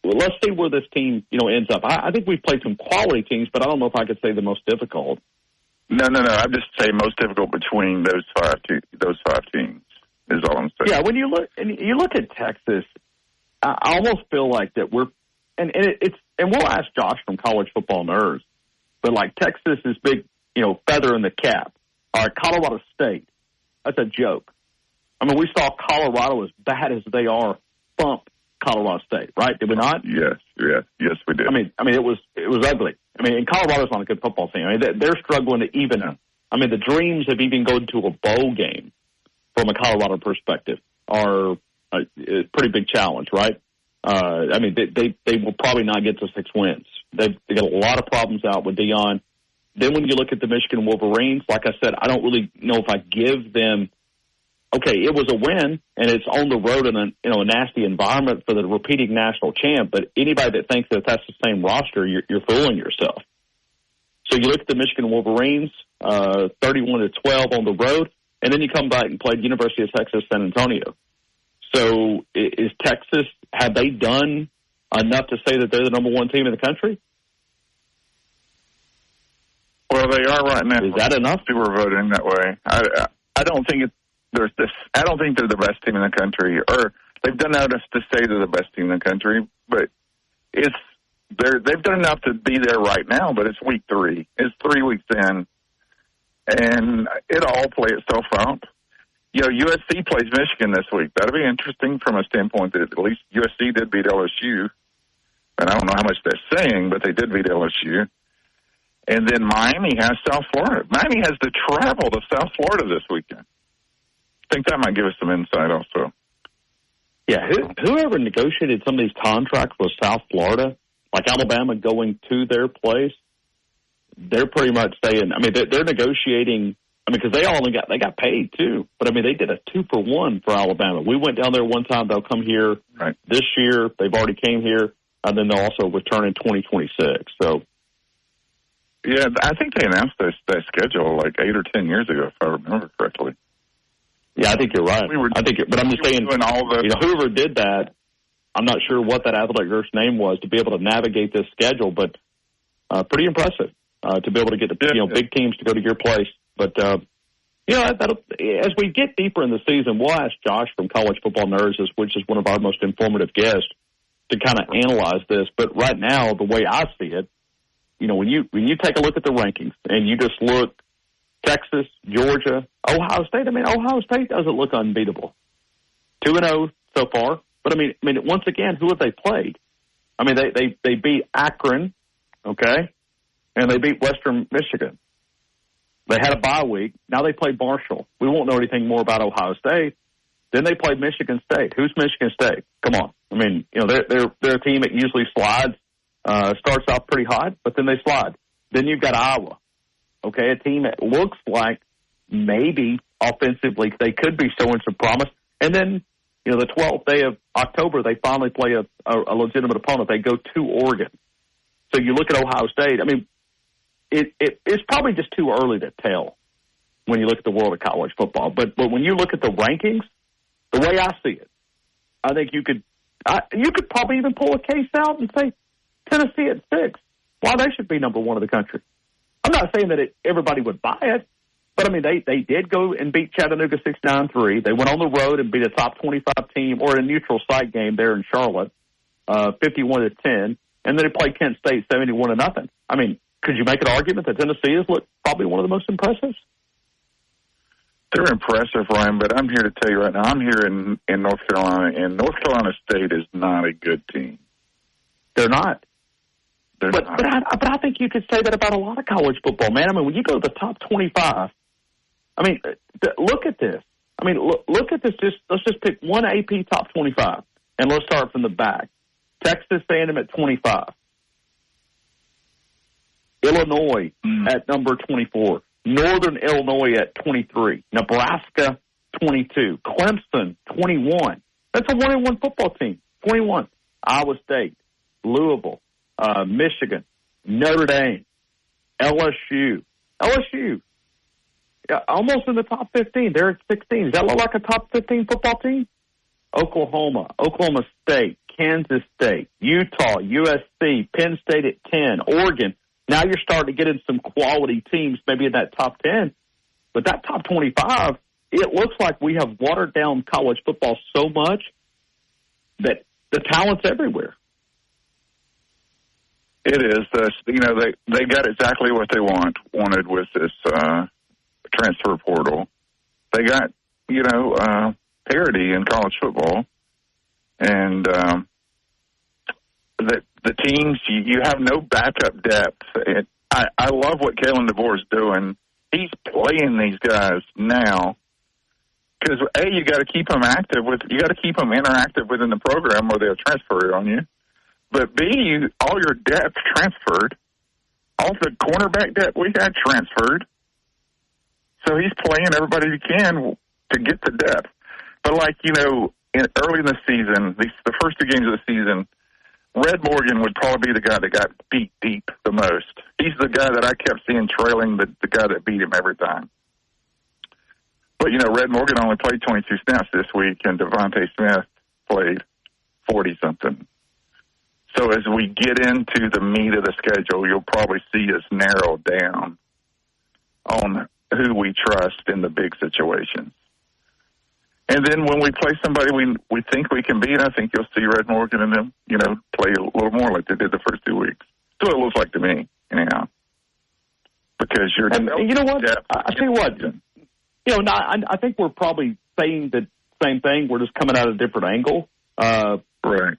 Well, let's see where this team, ends up. I think we've played some quality teams, but I don't know if I could say the most difficult. No. I'm just saying most difficult between those five teams is all I'm saying. Yeah, when you look at Texas, I almost feel like that we're and we'll ask Josh from College Football Nerds, but like Texas is big, feather in the cap. All right, Colorado State, that's a joke. I mean, we saw Colorado, as bad as they are, bump Colorado State, right? Did we not? Yes, we did. I mean, it was ugly. I mean, and Colorado's not a good football team. I mean, they're struggling to even. I mean, the dreams of even going to a bowl game from a Colorado perspective are a pretty big challenge, right? I mean, they will probably not get to 6 wins. They got a lot of problems out with Deion. Then when you look at the Michigan Wolverines, like I said, I don't really know if I give them. Okay, it was a win, and it's on the road in a nasty environment for the repeating national champ. But anybody that thinks that that's the same roster, you're fooling yourself. So you look at the Michigan Wolverines, 31-12 on the road, and then you come back and play the University of Texas San Antonio. So is Texas, have they done enough to say that they're the number one team in the country? Well, they are right now. Is that enough? People are voting that way. I don't think I don't think they're the best team in the country, or they've done enough to say they're the best team in the country. But they've done enough to be there right now. But it's week 3. It's 3 weeks in, and it'll all play itself out. USC plays Michigan this week. That'll be interesting from a standpoint that at least USC did beat LSU, and I don't know how much that's saying, but they did beat LSU. And then Miami has South Florida. Miami has to travel to South Florida this weekend. I think that might give us some insight also. Yeah, whoever negotiated some of these contracts with South Florida, like Alabama going to their place, they're pretty much saying, I mean, they're negotiating, I mean, because they got paid too. But, I mean, they did a 2-for-1 for Alabama. We went down there one time. They'll come here this year. They've already came here. And then they'll also return in 2026. So, yeah, I think they announced their schedule like 8 or 10 years ago, if I remember correctly. Yeah, I think you're right. But I'm just saying, whoever did that, I'm not sure what that athletic director's name was to be able to navigate this schedule, but pretty impressive to be able to get the big teams to go to your place. But as we get deeper in the season, we'll ask Josh from College Football Nerds, which is one of our most informative guests, to kind of analyze this. But right now, the way I see it, when you take a look at the rankings and you just look Texas, Georgia, Ohio State. I mean, Ohio State doesn't look unbeatable. 2-0 so far. But I mean, once again, who have they played? I mean, they beat Akron, okay, and they beat Western Michigan. They had a bye week. Now they play Marshall. We won't know anything more about Ohio State. Then they played Michigan State. Who's Michigan State? Come on. I mean, they're a team that usually slides, starts off pretty hot, but then they slide. Then you've got Iowa. Okay, a team that looks like maybe offensively they could be showing some promise. And then, the 12th day of October, they finally play a legitimate opponent. They go to Oregon. So you look at Ohio State. I mean, it's probably just too early to tell when you look at the world of college football. But when you look at the rankings, the way I see it, I think you could probably even pull a case out and say Tennessee at 6. Why they should be number 1 in the country. I'm not saying that everybody would buy it, but, I mean, they did go and beat Chattanooga 6-9-3. They went on the road and beat a top 25 team or a neutral site game there in Charlotte, 51-10, and then they played Kent State 71-0. I mean, could you make an argument that Tennessee is probably one of the most impressive? They're impressive, Ryan, but I'm here to tell you right now, I'm here in North Carolina, and North Carolina State is not a good team. They're not. But I think you could say that about a lot of college football, man. I mean, when you go to the top 25, I mean, look at this. I mean, look at this. Let's just pick one AP top 25, and let's start from the back. Texas A&M at 25. Illinois at number 24. Northern Illinois at 23. Nebraska, 22. Clemson, 21. That's a 1-1 football team. 21. Iowa State, Louisville, Michigan, Notre Dame, LSU. almost in the top 15. They're at 16. Does that look like a top 15 football team? Oklahoma, Oklahoma State, Kansas State, Utah, USC, Penn State at 10, Oregon. Now you're starting to get in some quality teams, maybe in that top 10. But that top 25, it looks like we have watered down college football so much that the talent's everywhere. It is. They got exactly what they wanted with this transfer portal. They got, parity in college football. And the teams, you have no backup depth. I love what Kalen DeBoer is doing. He's playing these guys now because, A, you got to keep them active. You got to keep them interactive within the program or they'll transfer it on you. But B, all your depth transferred. All the cornerback depth we had transferred. So he's playing everybody he can to get the depth. But early in the season, the first 2 games of the season, Red Morgan would probably be the guy that got beat deep the most. He's the guy that I kept seeing trailing the guy that beat him every time. But, Red Morgan only played 22 snaps this week, and Devontae Smith played 40-something. So as we get into the meat of the schedule, you'll probably see us narrow down on who we trust in the big situations. And then when we play somebody we think we can beat, I think you'll see Red Morgan and them, play a little more like they did the first 2 weeks. So it looks like to me, anyhow. Because you're... And you know what? I tell you what. I think we're probably saying the same thing. We're just coming at a different angle. Right.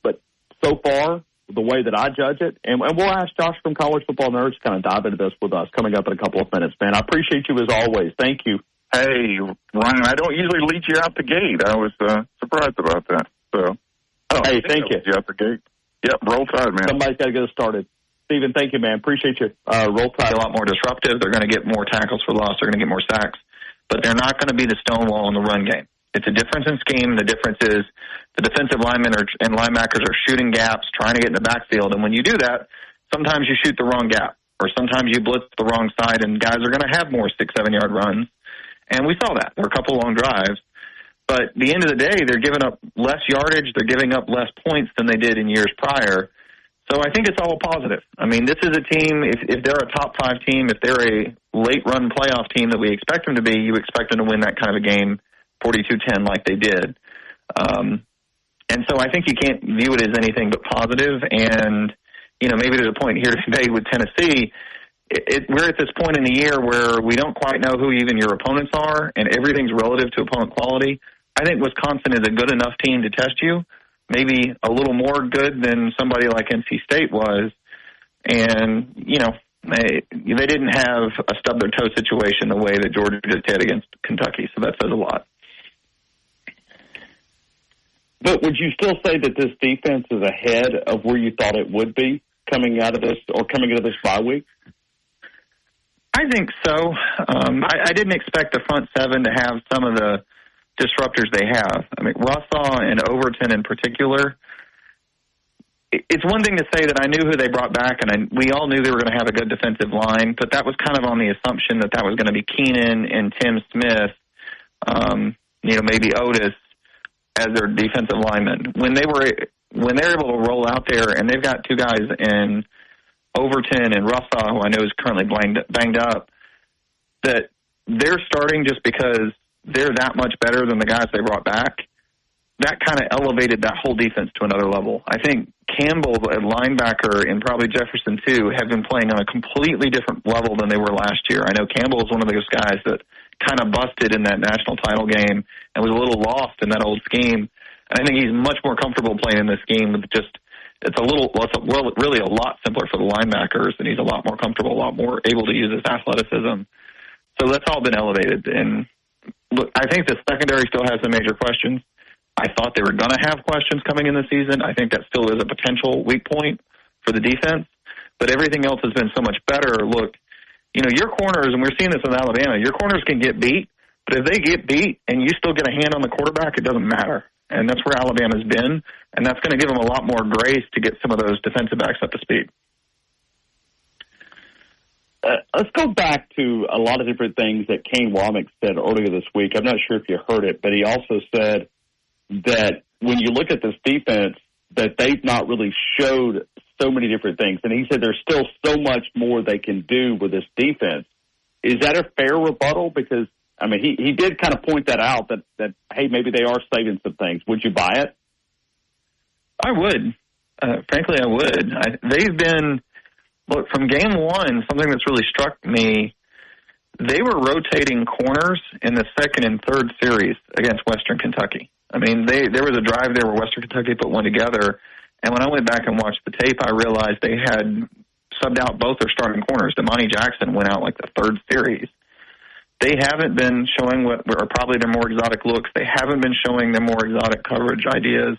But so far, the way that I judge it, and we'll ask Josh from College Football Nerds to kind of dive into this with us coming up in a couple of minutes, man. I appreciate you as always. Thank you. Hey, Ryan, I don't usually lead you out the gate. I was surprised about that. So, hey, thank you. You out the gate. Yep, roll tide, man. Somebody's got to get us started. Stephen, thank you, man. Appreciate you. Roll tide. A lot more disruptive. They're going to get more tackles for loss. They're going to get more sacks. But they're not going to be the stonewall in the run game. It's a difference in scheme. The difference is the defensive linemen and linebackers are shooting gaps, trying to get in the backfield. And when you do that, sometimes you shoot the wrong gap, or sometimes you blitz the wrong side, and guys are going to have more 6-7 yard runs. And we saw that. There were a couple long drives. But at the end of the day, they're giving up less yardage. They're giving up less points than they did in years prior. So I think it's all positive. I mean, this is a team, if they're a top 5 team, if they're a late-run playoff team that we expect them to be, you expect them to win that kind of a game 42-10 like they did. And so I think you can't view it as anything but positive. And, maybe there's a point here today with Tennessee. We're at this point in the year where we don't quite know who even your opponents are, and everything's relative to opponent quality. I think Wisconsin is a good enough team to test you, maybe a little more good than somebody like NC State was. And, they didn't have a stub their toe situation the way that Georgia just did against Kentucky, so that says a lot. But would you still say that this defense is ahead of where you thought it would be coming into this bye week? I think so. I didn't expect the front 7 to have some of the disruptors they have. I mean, Rousseau and Overton in particular. It's one thing to say that I knew who they brought back, and we all knew they were going to have a good defensive line, but that was kind of on the assumption that was going to be Keenan and Tim Smith, maybe Otis as their defensive linemen. When they're able to roll out there, and they've got 2 guys in Overton and Rousseau, who I know is currently banged up, that they're starting just because they're that much better than the guys they brought back. That kind of elevated that whole defense to another level. I think Campbell, at linebacker, and probably Jefferson, too, have been playing on a completely different level than they were last year. I know Campbell is one of those guys that kind of busted in that national title game and was a little lost in that old scheme. And I think he's much more comfortable playing in this scheme with it's really a lot simpler for the linebackers, and he's a lot more comfortable, a lot more able to use his athleticism. So that's all been elevated. And look, I think the secondary still has some major questions. I thought they were going to have questions coming in the season. I think that still is a potential weak point for the defense. But everything else has been so much better. Look, your corners, and we're seeing this in Alabama, your corners can get beat, but if they get beat and you still get a hand on the quarterback, it doesn't matter. And that's where Alabama's been, and that's going to give them a lot more grace to get some of those defensive backs up to speed. Let's go back to a lot of different things that Kane Womack said earlier this week. I'm not sure if you heard it, but he also said that when you look at this defense, that they've not really showed so many different things. And he said there's still so much more they can do with this defense. Is that a fair rebuttal? Because, I mean, he did kind of point that out, that hey, maybe they are saving some things. Would you buy it? I would. Frankly, I would. They've been, look, from game one, something that's really struck me, they were rotating corners in the second and third series against Western Kentucky. I mean, there was a drive there where Western Kentucky put one together, and when I went back and watched the tape, I realized they had subbed out both their starting corners. Damani Jackson went out like the third series. They haven't been showing what are probably their more exotic looks. They haven't been showing their more exotic coverage ideas.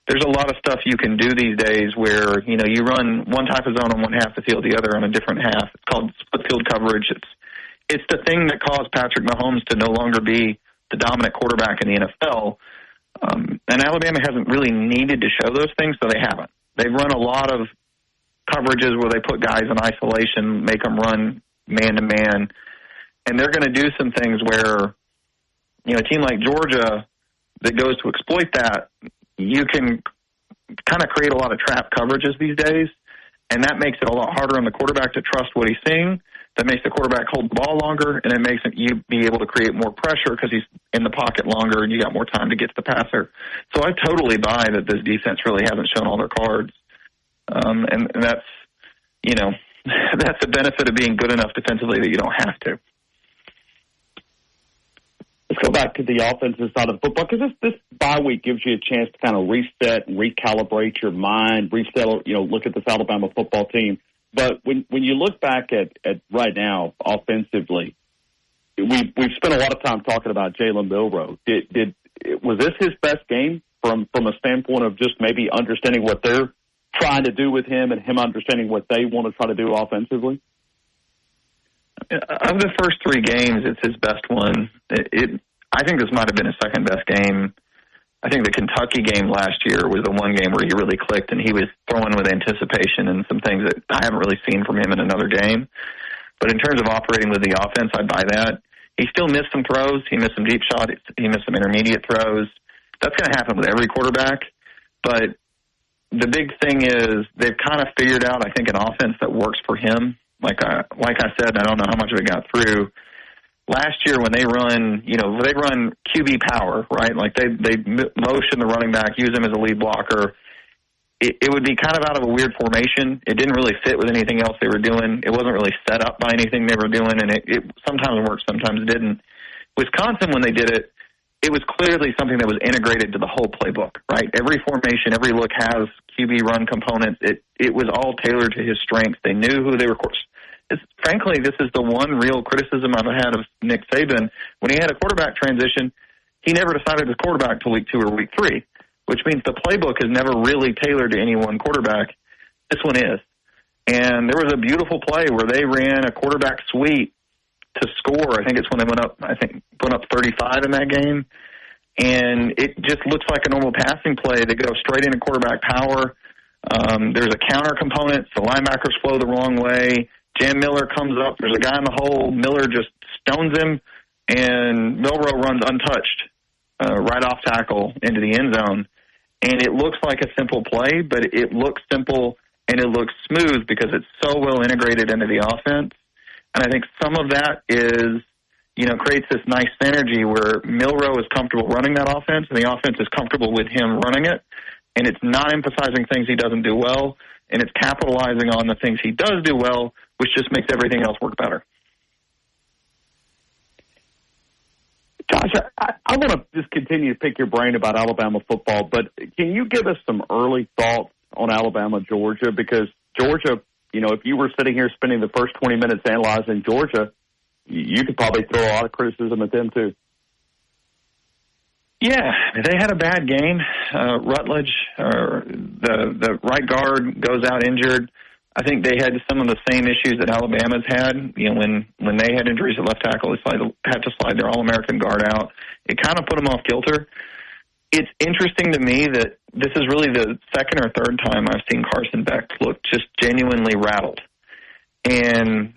There's a lot of stuff you can do these days where, you know, you run one type of zone on one half of the field, the other on a different half. It's called split field coverage. It's the thing that caused Patrick Mahomes to no longer be the dominant quarterback in the NFL. And Alabama hasn't really needed to show those things, so they haven't. They've run a lot of coverages where they put guys in isolation, make them run man-to-man, and they're going to do some things where, you know, a team like Georgia that goes to exploit that, you can kind of create a lot of trap coverages these days, and that makes it a lot harder on the quarterback to trust what he's seeing. That makes the quarterback hold the ball longer, and it makes you be able to create more pressure because he's in the pocket longer and you got more time to get to the passer. So I totally buy that this defense really hasn't shown all their cards. And that's, you know, that's the benefit of being good enough defensively that you don't have to. Let's go back to the offensive side of the football, because this bye week gives you a chance to kind of reset and recalibrate your mind, look at this Alabama football team. But when you look back at right now offensively, we've spent a lot of time talking about Jalen Milroe. Was this his best game from a standpoint of just maybe understanding what they're trying to do with him and him understanding what they want to try to do offensively? Of the first three games, it's his best one. I think this might have been his second best game. I think the Kentucky game last year was the one game where he really clicked and he was throwing with anticipation and some things that I haven't really seen from him in another game. But in terms of operating with the offense, I'd buy that. He still missed some throws. He missed some deep shots. He missed some intermediate throws. That's going to happen with every quarterback. But the big thing is they've kind of figured out, I think, an offense that works for him. Like I said, I don't know how much of it got through. Last year when they run QB power, right? Like they motion the running back, use him as a lead blocker. It would be kind of out of a weird formation. It didn't really fit with anything else they were doing. It wasn't really set up by anything they were doing, and it sometimes worked, sometimes it didn't. Wisconsin, when they did it, it was clearly something that was integrated to the whole playbook, right? Every formation, every look has QB run components. It was all tailored to his strengths. They knew who they were. Frankly, this is the one real criticism I've had of Nick Saban. When he had a quarterback transition, he never decided his quarterback till week 2 or week 3, which means the playbook is never really tailored to any one quarterback. This one is. And there was a beautiful play where they ran a quarterback sweep to score. I think it's when they went up 35 in that game. And it just looks like a normal passing play. They go straight into quarterback power. There's a counter component. So linebackers flow the wrong way. Jam Miller comes up. There's a guy in the hole. Miller just stones him, and Milroe runs untouched right off tackle into the end zone. And it looks like a simple play, but it looks simple and it looks smooth because it's so well integrated into the offense. And I think some of that is, creates this nice synergy where Milroe is comfortable running that offense and the offense is comfortable with him running it. And it's not emphasizing things he doesn't do well, and it's capitalizing on the things he does do well, which just makes everything else work better. Josh, I want to just continue to pick your brain about Alabama football, but can you give us some early thoughts on Alabama, Georgia? Because Georgia, if you were sitting here spending the first 20 minutes analyzing Georgia, you could probably throw a lot of criticism at them too. Yeah, they had a bad game. Rutledge, the right guard, goes out injured. I think they had some of the same issues that Alabama's had. When they had injuries at left tackle, they had to slide their All-American guard out. It kind of put them off kilter. It's interesting to me that this is really the second or third time I've seen Carson Beck look just genuinely rattled. And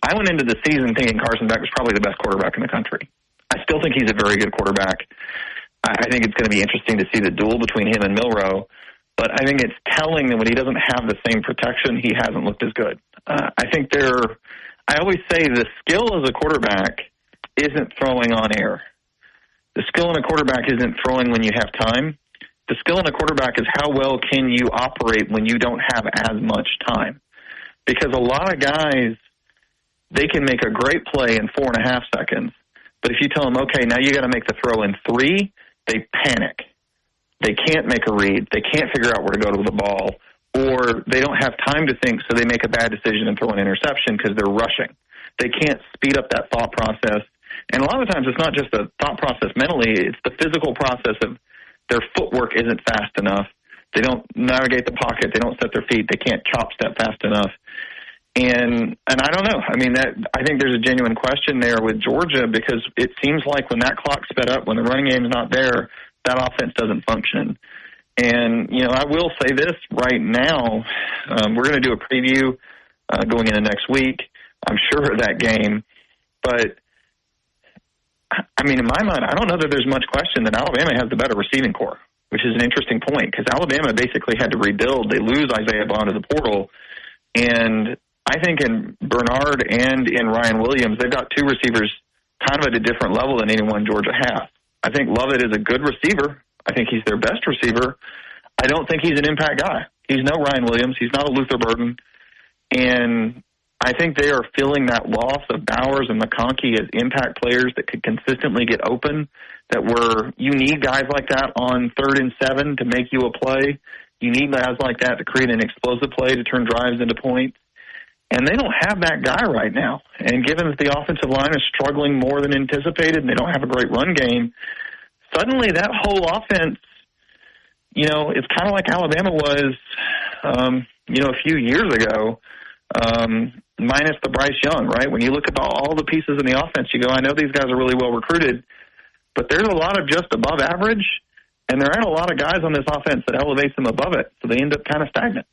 I went into the season thinking Carson Beck was probably the best quarterback in the country. I still think he's a very good quarterback. I think it's going to be interesting to see the duel between him and Milroe, but I think it's telling that when he doesn't have the same protection, he hasn't looked as good. I always say the skill as a quarterback isn't throwing on air. The skill in a quarterback isn't throwing when you have time. The skill in a quarterback is how well can you operate when you don't have as much time. Because a lot of guys, they can make a great play in 4.5 seconds, but if you tell them, okay, now you got to make the throw in 3, they panic. They can't make a read. They can't figure out where to go to the ball, or they don't have time to think, so they make a bad decision and throw an interception because they're rushing. They can't speed up that thought process. And a lot of times it's not just the thought process mentally, it's the physical process of their footwork isn't fast enough. They don't navigate the pocket. They don't set their feet. They can't chop step fast enough. And I don't know. I mean, I think there's a genuine question there with Georgia because it seems like when that clock sped up, when the running game is not there, that offense doesn't function. And, I will say this right now. We're going to do a preview going into next week, I'm sure, of that game. But, I mean, in my mind, I don't know that there's much question that Alabama has the better receiving corps, which is an interesting point because Alabama basically had to rebuild. They lose Isaiah Bond to the portal. And I think in Bernard and in Ryan Williams, they've got 2 receivers kind of at a different level than anyone Georgia has. I think Lovett is a good receiver. I think he's their best receiver. I don't think he's an impact guy. He's no Ryan Williams. He's not a Luther Burden. And I think they are feeling that loss of Bowers and McConkey as impact players that could consistently get open, you need guys like that on 3rd and 7 to make you a play. You need guys like that to create an explosive play to turn drives into points. And they don't have that guy right now. And given that the offensive line is struggling more than anticipated and they don't have a great run game, suddenly that whole offense, it's kind of like Alabama was, a few years ago, minus the Bryce Young, right? When you look at all the pieces in the offense, you go, I know these guys are really well recruited, but there's a lot of just above average, and there aren't a lot of guys on this offense that elevates them above it, so they end up kind of stagnant.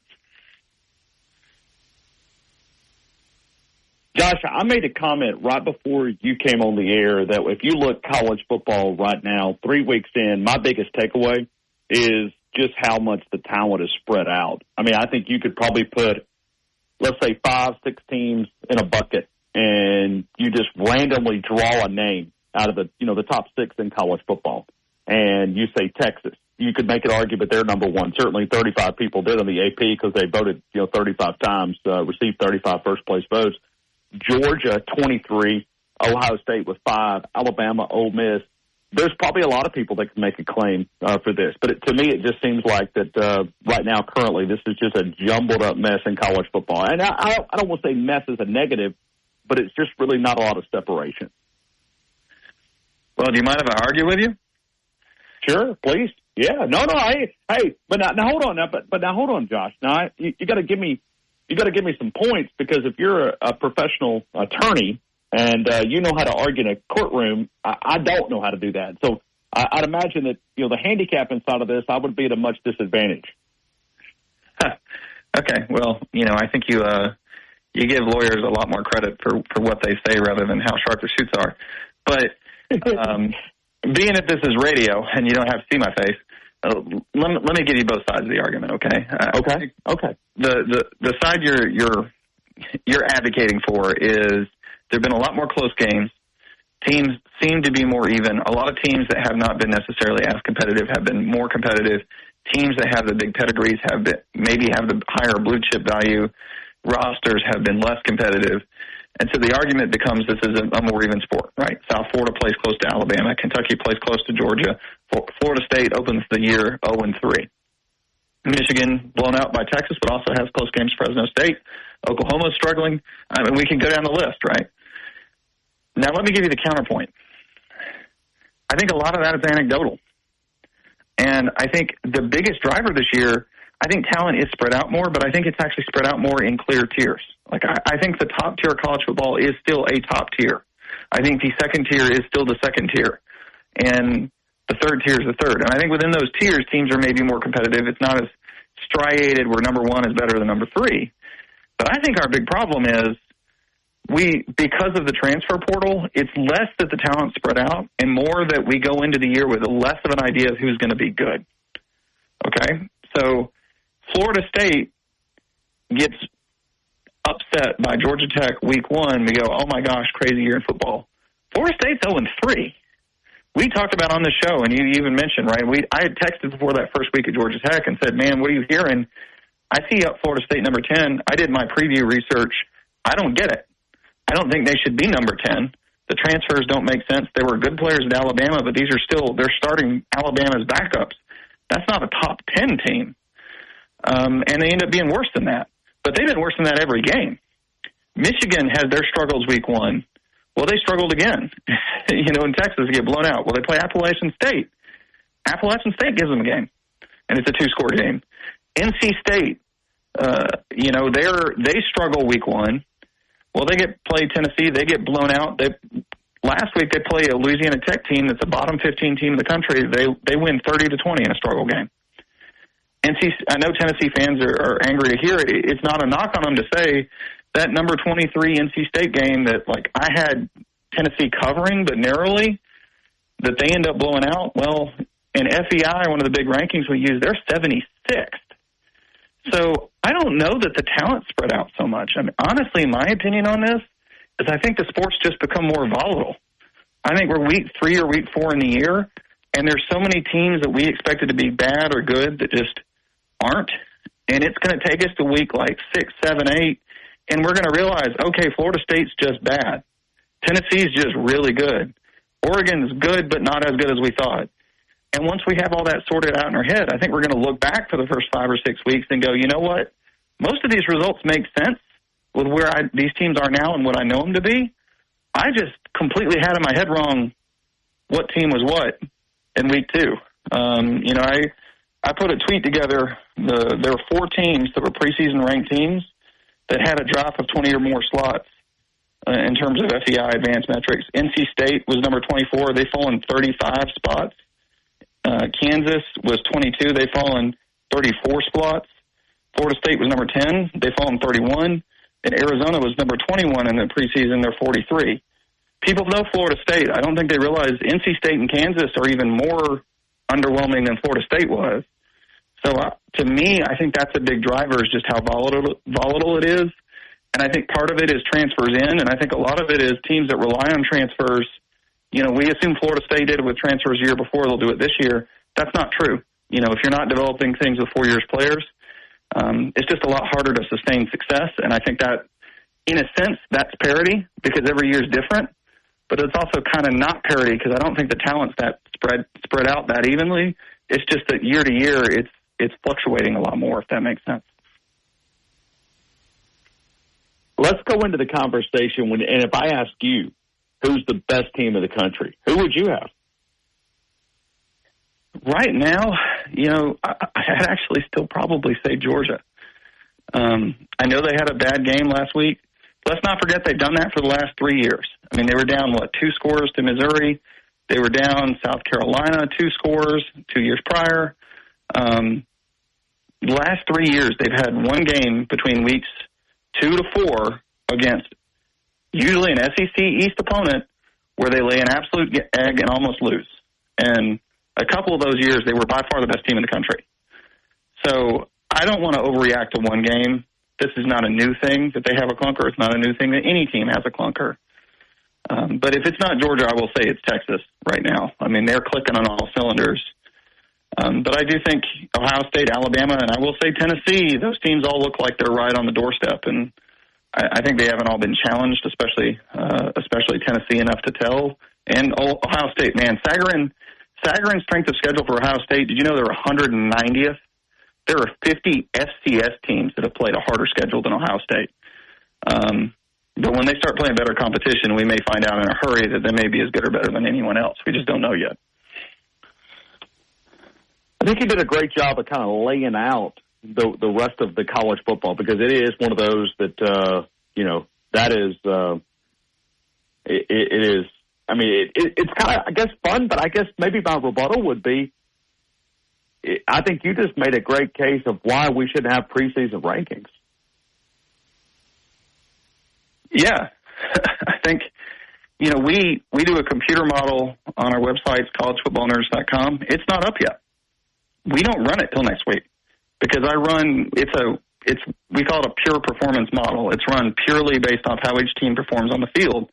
Josh, I made a comment right before you came on the air that if you look college football right now, 3 weeks in, my biggest takeaway is just how much the talent is spread out. I mean, I think you could probably put, let's say, 5, 6 teams in a bucket, and you just randomly draw a name out of the top 6 in college football, and you say Texas. You could make an argument they're number 1. Certainly 35 people did on the AP because they voted 35 times, received 35 first-place votes. Georgia, 23, Ohio State with 5, Alabama, Ole Miss. There's probably a lot of people that can make a claim for this. But to me, it just seems like that right now, currently, this is just a jumbled-up mess in college football. And I don't want to say mess is a negative, but it's just really not a lot of separation. Well, do you mind if I argue with you? Sure, please. Yeah. No, hey, but now hold on. But now hold on, Josh. Now, you got to give me some points because if you're a professional attorney and you know how to argue in a courtroom, I don't know how to do that. So I'd imagine that the handicap inside of this, I would be at a much disadvantage. Okay, well, I think you give lawyers a lot more credit for what they say rather than how sharp their suits are. But being that this is radio and you don't have to see my face, let me give you both sides of the argument, okay? Okay. The side you're advocating for is there have been a lot more close games. Teams seem to be more even. A lot of teams that have not been necessarily as competitive have been more competitive. Teams that have the big pedigrees maybe have the higher blue chip value. Rosters have been less competitive. And so the argument becomes this is a more even sport, right? South Florida plays close to Alabama. Kentucky plays close to Georgia. Florida State opens the year 0-3. Michigan blown out by Texas, but also has close games. Fresno State. Oklahoma is struggling. I mean, we can go down the list, right? Now, let me give you the counterpoint. I think a lot of that is anecdotal. And I think the biggest driver this year, I think talent is spread out more, but I think it's actually spread out more in clear tiers. Like, I think the top tier of college football is still a top tier. I think the second tier is still the second tier. And the third tier is the third. And I think within those tiers, teams are maybe more competitive. It's not as striated where number 1 is better than number 3. But I think our big problem is because of the transfer portal, it's less that the talent spread out and more that we go into the year with less of an idea of who's going to be good. Okay? So Florida State gets upset by Georgia Tech week 1. We go, oh, my gosh, crazy year in football. Florida State's 0-3. We talked about on the show, and you even mentioned, right, I had texted before that first week at Georgia Tech and said, man, what are you hearing? I see up Florida State number 10. I did my preview research. I don't get it. I don't think they should be number 10. The transfers don't make sense. They were good players at Alabama, but these are still, they're starting Alabama's backups. That's not a top 10 team. And they end up being worse than that. But they've been worse than that every game. Michigan had their struggles week 1. Well, they struggled again. In Texas, get blown out. Well, they play Appalachian State. Appalachian State gives them a game, and it's a 2-score game. NC State, they struggle week 1. Well, they play Tennessee. They get blown out. Last week they play a Louisiana Tech team that's a bottom 15 team in the country. They win 30-20 in a struggle game. I know Tennessee fans are angry to hear it. It's not a knock on them to say that number 23 NC State game that, I had Tennessee covering, but narrowly, that they end up blowing out. Well, in FEI, one of the big rankings we use, they're 76th. So I don't know that the talent spread out so much. I mean, honestly, my opinion on this is I think the sport's just become more volatile. I think we're week 3 or week 4 in the year, and there's so many teams that we expected to be bad or good that just aren't. And it's going to take us to week 6, 7, 8, and we're going to realize, okay, Florida State's just bad. Tennessee's just really good. Oregon's good, but not as good as we thought. And once we have all that sorted out in our head, I think we're going to look back for the first 5 or 6 weeks and go, you know what? Most of these results make sense with where these teams are now and what I know them to be. I just completely had in my head wrong what team was what in week 2. I put a tweet together. There were 4 teams that were preseason ranked teams that had a drop of 20 or more slots in terms of FEI advanced metrics. NC State was number 24. They fall in 35 spots. Kansas was 22. They fall in 34 spots. Florida State was number 10. They fall in 31. And Arizona was number 21 in the preseason. They're 43. People know Florida State. I don't think they realize NC State and Kansas are even more underwhelming than Florida State was. So to me, I think that's a big driver is just how volatile it is. And I think part of it is transfers in, and I think a lot of it is teams that rely on transfers. We assume Florida State did it with transfers the year before. They'll do it this year. That's not true. If you're not developing things with 4 years players, it's just a lot harder to sustain success. And I think that, in a sense, that's parity because every year is different. But it's also kind of not parity because I don't think the talent's that spread out that evenly. It's just that year to year, it's fluctuating a lot more, if that makes sense. Let's go into the conversation. And if I ask you, who's the best team in the country, who would you have? Right now, I'd actually still probably say Georgia. I know they had a bad game last week. Let's not forget they've done that for the last 3 years. I mean, they were down, 2 scores to Missouri. They were down South Carolina 2 scores 2 years prior. The last 3 years, they've had one game between weeks 2 to 4 against usually an SEC East opponent where they lay an absolute egg and almost lose. And a couple of those years, they were by far the best team in the country. So I don't want to overreact to one game. This is not a new thing that they have a clunker. It's not a new thing that any team has a clunker. But if it's not Georgia, I will say it's Texas right now. I mean, they're clicking on all cylinders. But I do think Ohio State, Alabama, and I will say Tennessee, those teams all look like they're right on the doorstep. And I think they haven't all been challenged, especially Tennessee enough to tell. And Ohio State, man, Sagarin's strength of schedule for Ohio State, did you know they're 190th? There are 50 FCS teams that have played a harder schedule than Ohio State. But when they start playing better competition, we may find out in a hurry that they may be as good or better than anyone else. We just don't know yet. I think he did a great job of kind of laying out the rest of the college football because it is one of those that, that is, it is, I mean, it's kind of, I guess, fun, but I guess maybe my rebuttal would be, I think you just made a great case of why we shouldn't have preseason rankings. Yeah. I think, we do a computer model on our website, collegefootballnerds.com. It's not up yet. We don't run it till next week because we call it a pure performance model. It's run purely based off how each team performs on the field.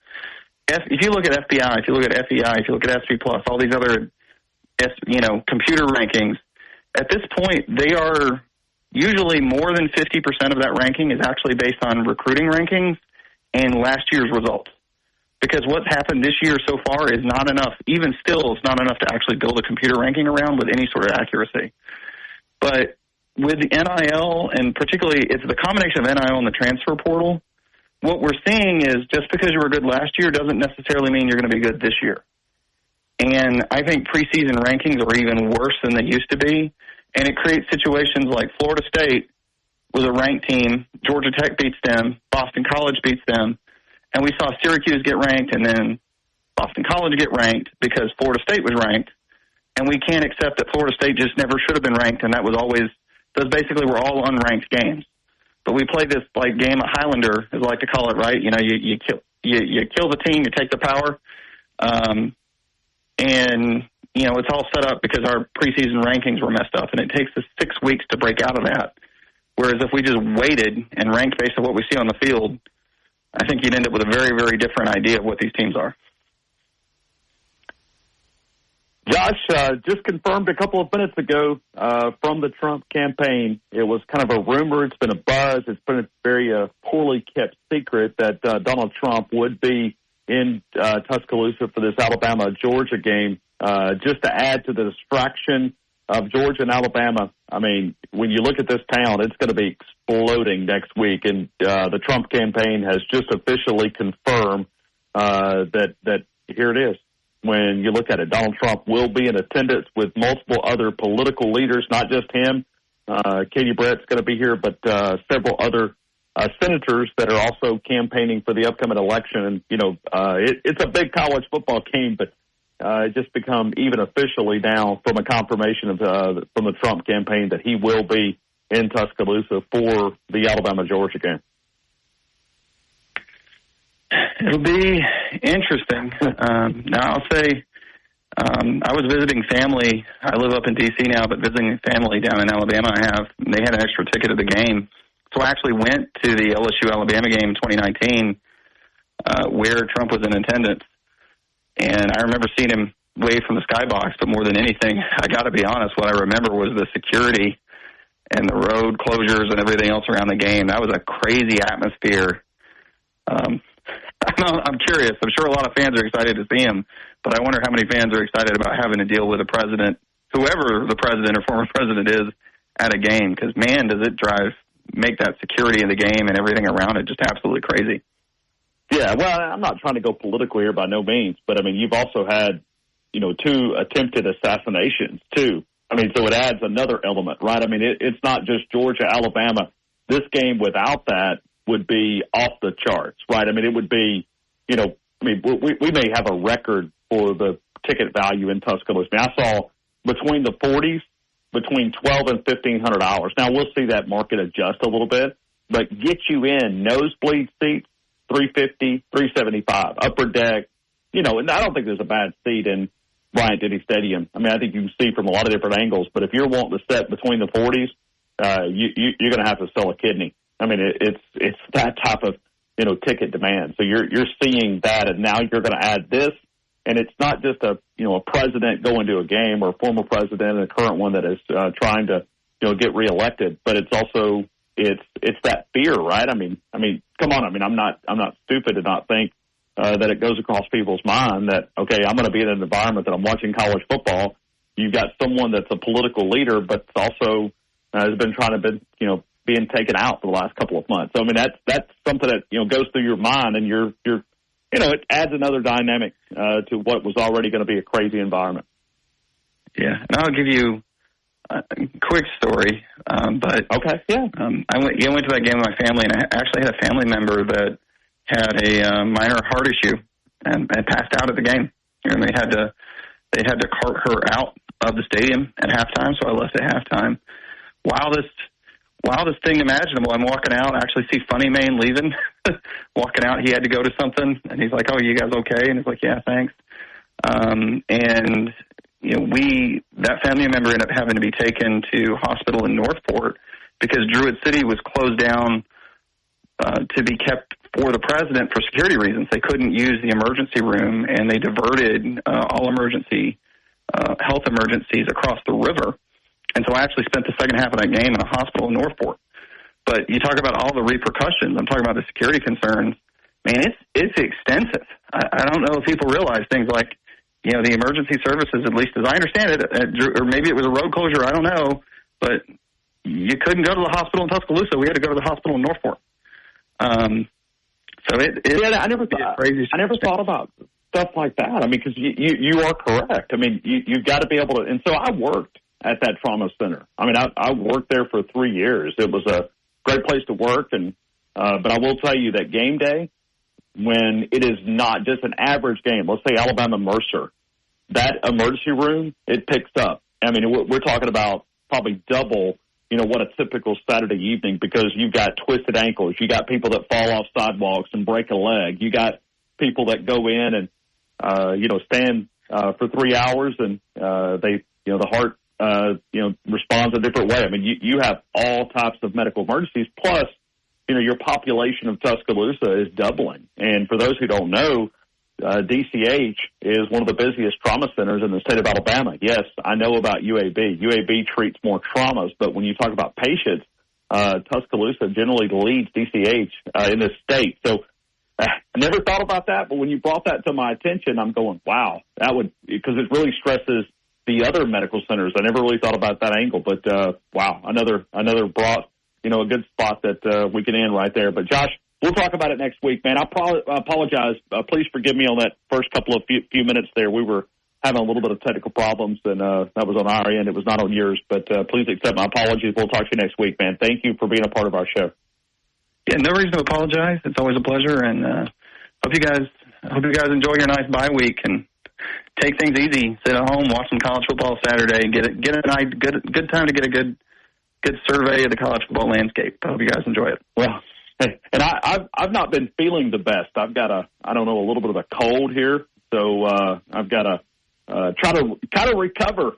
If you look at FBI, if you look at FEI, if you look at SP+, all these other, computer rankings, at this point, they are usually more than 50% of that ranking is actually based on recruiting rankings and last year's results. Because what's happened this year so far is not enough. Even still, it's not enough to actually build a computer ranking around with any sort of accuracy. But with the NIL, and particularly it's the combination of NIL and the transfer portal, what we're seeing is just because you were good last year doesn't necessarily mean you're going to be good this year. And I think preseason rankings are even worse than they used to be. And it creates situations like Florida State was a ranked team. Georgia Tech beats them. Boston College beats them. And we saw Syracuse get ranked and then Boston College get ranked because Florida State was ranked. And we can't accept that Florida State just never should have been ranked, and that was always – those basically were all unranked games. But we played this like game of Highlander, as I like to call it, right? You kill the team, you take the power. And, it's all set up because our preseason rankings were messed up, and it takes us 6 weeks to break out of that. Whereas if we just waited and ranked based on what we see on the field, I think you'd end up with a very, very different idea of what these teams are. Josh, just confirmed a couple of minutes ago from the Trump campaign. It was kind of a rumor. It's been a buzz. It's been a very poorly kept secret that Donald Trump would be in Tuscaloosa for this Alabama-Georgia game. Just to add to the distraction of Georgia and Alabama, I mean, when you look at this town, it's going to be exploding next week. And the Trump campaign has just officially confirmed that here it is. When you look at it, Donald Trump will be in attendance with multiple other political leaders, not just him. Katie Brett's going to be here, but several other senators that are also campaigning for the upcoming election. And, it's a big college football game, but it just become even officially now from a confirmation from the Trump campaign that he will be in Tuscaloosa for the Alabama-Georgia game. It'll be interesting. Now, I'll say I was visiting family. I live up in D.C. now, but visiting family down in Alabama they had an extra ticket to the game. So I actually went to the LSU-Alabama game in 2019 where Trump was in attendance. And I remember seeing him wave from the skybox, but more than anything, I got to be honest, what I remember was the security and the road closures and everything else around the game. That was a crazy atmosphere. I'm curious. I'm sure a lot of fans are excited to see him, but I wonder how many fans are excited about having to deal with a president, whoever the president or former president is, at a game. Because, man, does it make that security in the game and everything around it just absolutely crazy. Yeah, well, I'm not trying to go political here by no means, but, I mean, you've also had, 2 attempted assassinations, too. I mean, so it adds another element, right? I mean, it's not just Georgia, Alabama. This game without that would be off the charts, right? I mean, it would be, we may have a record for the ticket value in Tuscaloosa. I mean, I saw between the 40s, between $1,200 and $1,500. Now, we'll see that market adjust a little bit, but get you in nosebleed seats, $350, $375, upper deck, and I don't think there's a bad seat in Bryant-Denny Stadium. I mean, I think you can see from a lot of different angles, but if you're wanting to set between the 40s, you're going to have to sell a kidney. I mean, it's that type of, ticket demand. So you're seeing that, and now you're going to add this, and it's not just a president going to a game or a former president and a current one that is trying to, get reelected, but it's also, it's that fear, right? I mean, come on. I mean, I'm not stupid to not think that it goes across people's mind that, okay, I'm going to be in an environment that I'm watching college football. You've got someone that's a political leader, but also has been trying to being taken out for the last couple of months. So, I mean, that's something that, goes through your mind, and you're it adds another dynamic to what was already going to be a crazy environment. Yeah, and I'll give you a quick story. But okay, yeah. I went to that game with my family, and I actually had a family member that had a minor heart issue and passed out at the game. And they had to cart her out of the stadium at halftime, so I left at halftime. While wildest thing imaginable. I'm walking out, I actually see Funny Man leaving, walking out. He had to go to something, and he's like, "Oh, you guys okay?" And he's like, "Yeah, thanks." And you know, that family member ended up having to be taken to hospital in Northport because Druid City was closed down to be kept for the president for security reasons. They couldn't use the emergency room, and they diverted all emergency health emergencies across the river. And so I actually spent the second half of that game in a hospital in Northport. But you talk about all the repercussions. I'm talking about the security concerns. Man, it's extensive. I don't know if people realize things like, you know, the emergency services, at least as I understand it, or maybe it was a road closure, I don't know, but you couldn't go to the hospital in Tuscaloosa. We had to go to the hospital in Northport. So I never thought about stuff like that. I mean, because you are correct. I mean, you've got to be able to. And so I worked at that trauma center. I mean, I worked there for 3 years. It was a great place to work, and but I will tell you that game day, when it is not just an average game, let's say Alabama Mercer, that emergency room, it picks up. I mean, we're talking about probably double, you know, what a typical Saturday evening, because you've got twisted ankles, you got people that fall off sidewalks and break a leg, you got people that go in and, you know, stand for 3 hours and they, you know, the heart, you know, responds a different way. I mean, you have all types of medical emergencies, plus, you know, your population of Tuscaloosa is doubling. And for those who don't know, DCH is one of the busiest trauma centers in the state of Alabama. Yes, I know about UAB. UAB treats more traumas, but when you talk about patients, Tuscaloosa generally leads DCH in the state. So I never thought about that, but when you brought that to my attention, I'm going, wow, that would, because it really stresses the other medical centers. I never really thought about that angle, but wow, another brought, you know, a good spot that we can end right there. But Josh, we'll talk about it next week, man. I apologize. Please forgive me on that first couple of few minutes there. We were having a little bit of technical problems, and that was on our end. It was not on yours, but please accept my apologies. We'll talk to you next week, man. Thank you for being a part of our show. Yeah, no reason to apologize. It's always a pleasure, and hope you guys enjoy your nice bye week and take things easy. Sit at home, watch some college football Saturday, and get a nice good time to get a good survey of the college football landscape. I hope you guys enjoy it. Well, and I've not been feeling the best. I've got a little bit of a cold here, so I've got to try to recover.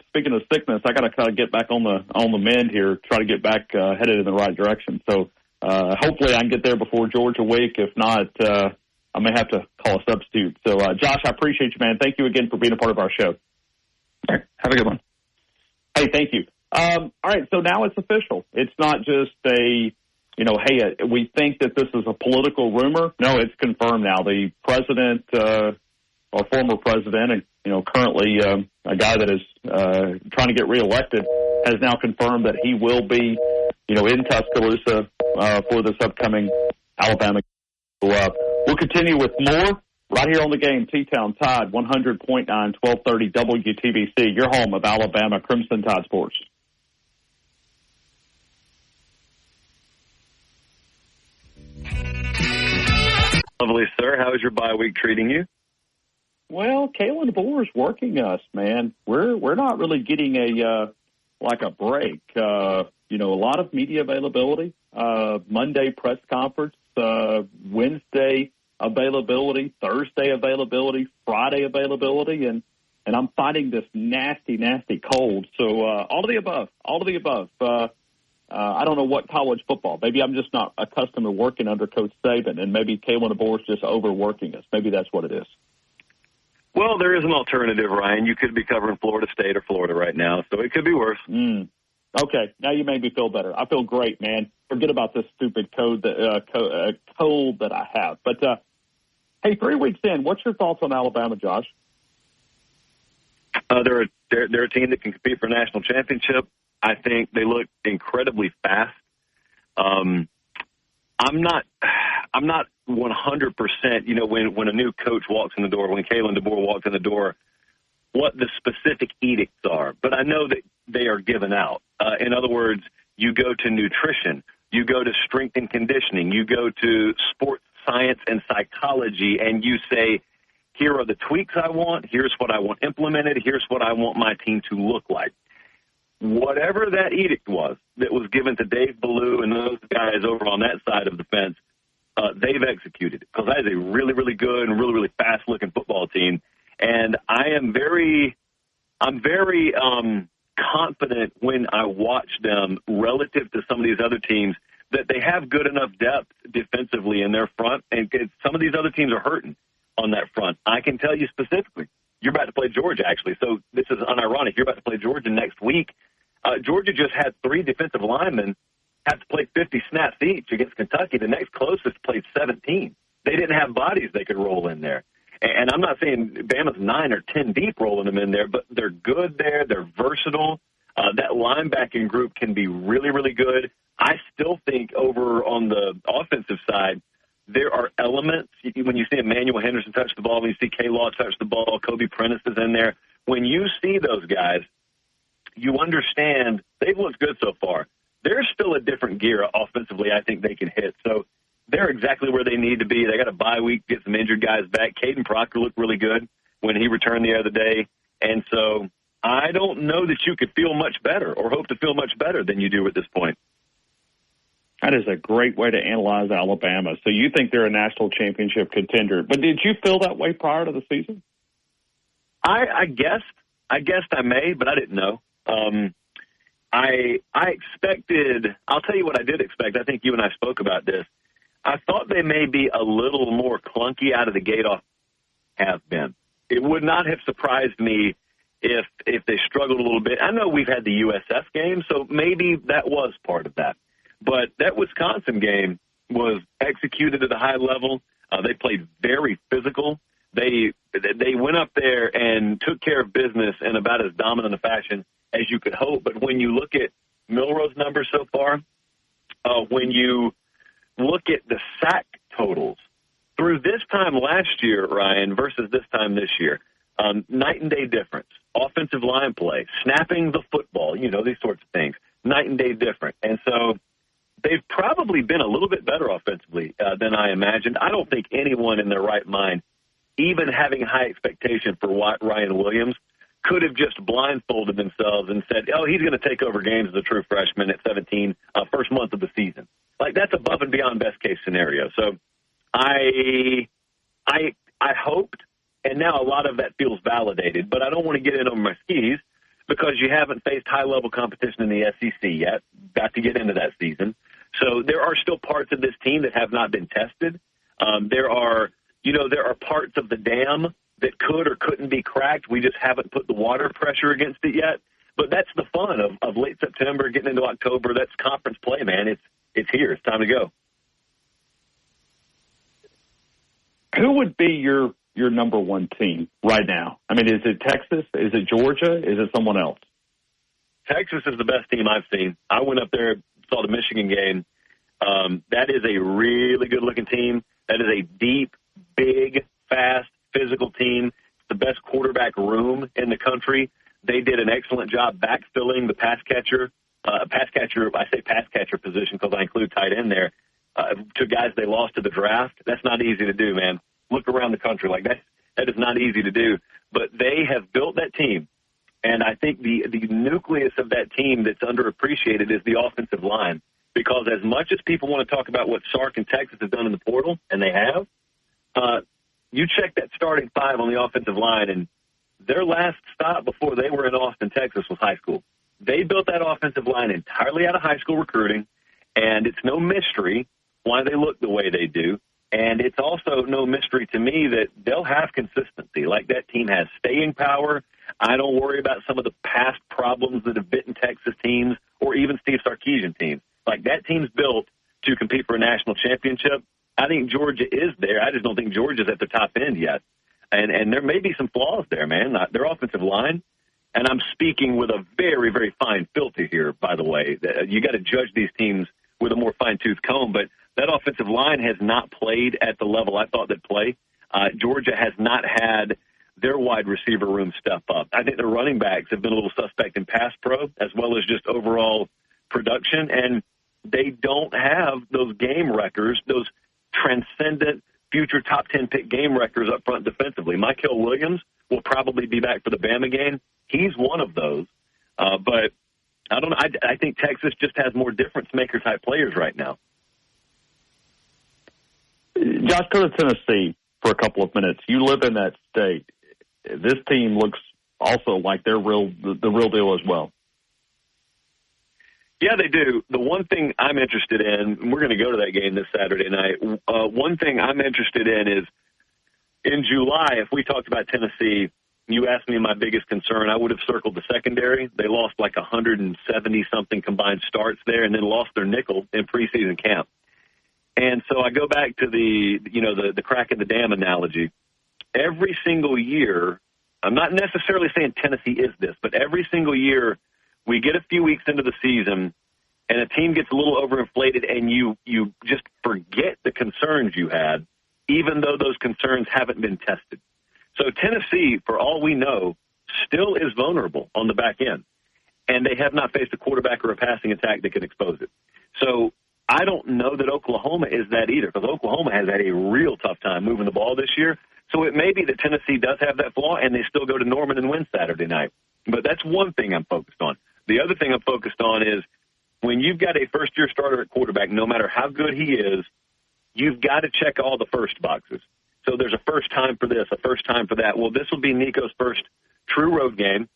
Speaking of sickness, I got to kind of get back on the mend here. Try to get back headed in the right direction. So hopefully I can get there before Georgia week. If not, I may have to call a substitute. So Josh, I appreciate you, man. Thank you again for being a part of our show. All right, have a good one. Hey, thank you. All right, so now it's official. It's not just a, you know, hey, we think that this is a political rumor. No, it's confirmed now. The president, or former president, and, you know, currently a guy that is trying to get reelected, has now confirmed that he will be, you know, in Tuscaloosa for this upcoming Alabama. So, we'll continue with more right here on the game. T-Town Tide, 100.9, 1230 WTBC, your home of Alabama Crimson Tide Sports. Lovely, sir. How is your bye week treating you? Well, Kalen DeBoer is working us, man. We're not really getting a break. You know, a lot of media availability. Monday press conference, Wednesday availability, Thursday availability, Friday availability, and I'm fighting this nasty cold. So all of the above. I don't know what college football. Maybe I'm just not accustomed to working under Coach Saban, and maybe Kalen DeBoer is just overworking us. Maybe that's what it is. Well, there is an alternative, Ryan. You could be covering Florida State or Florida right now, so it could be worse. Okay, now you made me feel better. I feel great, man. Forget about this stupid cold that I have. But, hey, 3 weeks in, what's your thoughts on Alabama, Josh? They're a team that can compete for a national championship. I think they look incredibly fast. I'm not 100%, you know, when a new coach walks in the door, when Kalen DeBoer walks in the door, what the specific edicts are. But I know that they are given out. In other words, you go to nutrition, you go to strength and conditioning, you go to sports science and psychology, and you say, here are the tweaks I want, here's what I want implemented, here's what I want my team to look like. whatever that edict was that was given to Dave Ballou and those guys over on that side of the fence, they've executed it, because that is a really, really good and really, really fast-looking football team. And I'm very confident when I watch them relative to some of these other teams that they have good enough depth defensively in their front, and some of these other teams are hurting on that front. I can tell you specifically, you're about to play Georgia, actually, so this is unironic. You're about to play Georgia next week. Georgia just had 3 defensive linemen have to play 50 snaps each against Kentucky. The next closest played 17. They didn't have bodies they could roll in there. And I'm not saying Bama's 9 or 10 deep rolling them in there, but they're good there. They're versatile. That linebacking group can be really, really good. I still think over on the offensive side, there are elements. When you see Emmanuel Henderson touch the ball, when you see K-Law touch the ball, Kobe Prentice is in there. When you see those guys, you understand they've looked good so far. There's still a different gear offensively I think they can hit. So they're exactly where they need to be. They got a bye week, get some injured guys back. Caden Proctor looked really good when he returned the other day. And so I don't know that you could feel much better or hope to feel much better than you do at this point. That is a great way to analyze Alabama. So you think they're a national championship contender. But did you feel that way prior to the season? I guessed I may, but I didn't know. I expected, I'll tell you what I did expect. I think you and I spoke about this. I thought they may be a little more clunky out of the gate off have been. It would not have surprised me if they struggled a little bit. I know we've had the USF game, so maybe that was part of that. But that Wisconsin game was executed at a high level. They played very physical. They went up there and took care of business in about as dominant a fashion as you could hope. But when you look at Milroe's numbers so far, when you look at the sack totals through this time last year, Ryan, versus this time this year, night and day difference. Offensive line play, snapping the football, these sorts of things, night and day different. And so they've probably been a little bit better offensively than I imagined. I don't think anyone in their right mind, even having high expectation for Ryan Williams, could have just blindfolded themselves and said, oh, he's going to take over games as a true freshman at 17, first month of the season. Like, that's above and beyond best case scenario. So I hoped, and now a lot of that feels validated, but I don't want to get in on my skis because you haven't faced high-level competition in the SEC yet. Got to get into that season. So there are still parts of this team that have not been tested. There are parts of the dam that could or couldn't be cracked. We just haven't put the water pressure against it yet. But that's the fun of late September, getting into October. That's conference play, man. It's here. It's time to go. Who would be your number one team right now? I mean, is it Texas? Is it Georgia? Is it someone else? Texas is the best team I've seen. I went up there, saw the Michigan game. That is a really good-looking team. That is a deep, big, fast, physical team. It's the best quarterback room in the country. They did an excellent job backfilling the pass catcher. I say pass catcher position because I include tight end there, to guys they lost to the draft. That's not easy to do, man. Look around the country. Like, that is not easy to do. But they have built that team. And I think the nucleus of that team that's underappreciated is the offensive line. Because as much as people want to talk about what Sark and Texas have done in the portal, and they have, you check that starting five on the offensive line, and their last stop before they were in Austin, Texas, was high school. They built that offensive line entirely out of high school recruiting, and it's no mystery why they look the way they do. And it's also no mystery to me that they'll have consistency. Like, that team has staying power. I don't worry about some of the past problems that have bitten Texas teams or even Steve Sarkisian teams. Like, that team's built to compete for a national championship. I think Georgia is there. I just don't think Georgia's at the top end yet. And there may be some flaws there, man. Their offensive line, and I'm speaking with a very, very fine filter here, by the way. You got to judge these teams with a more fine-tooth comb, but that offensive line has not played at the level I thought they'd play. Georgia has not had their wide receiver room step up. I think their running backs have been a little suspect in pass pro as well as just overall production, and they don't have those game wreckers, those transcendent future top 10 pick game wreckers up front defensively. Mykel Williams will probably be back for the Bama game. He's one of those. But I don't know. I think Texas just has more difference-maker type players right now. Josh, go to Tennessee for a couple of minutes. You live in that state. This team looks also like they're the real deal as well. Yeah, they do. The one thing I'm interested in, and we're going to go to that game this Saturday night, one thing I'm interested in is in July, if we talked about Tennessee, you asked me my biggest concern, I would have circled the secondary. They lost like 170-something combined starts there and then lost their nickel in preseason camp. And so I go back to the crack in the dam analogy. Every single year, I'm not necessarily saying Tennessee is this, but every single year we get a few weeks into the season and a team gets a little overinflated and you just forget the concerns you had, even though those concerns haven't been tested. So Tennessee, for all we know, still is vulnerable on the back end, and they have not faced a quarterback or a passing attack that can expose it. So I don't know that Oklahoma is that either, because Oklahoma has had a real tough time moving the ball this year. So it may be that Tennessee does have that flaw, and they still go to Norman and win Saturday night. But that's one thing I'm focused on. The other thing I'm focused on is when you've got a first-year starter at quarterback, no matter how good he is, you've got to check all the first boxes. So there's a first time for this, a first time for that. Well, this will be Nico's first true road game.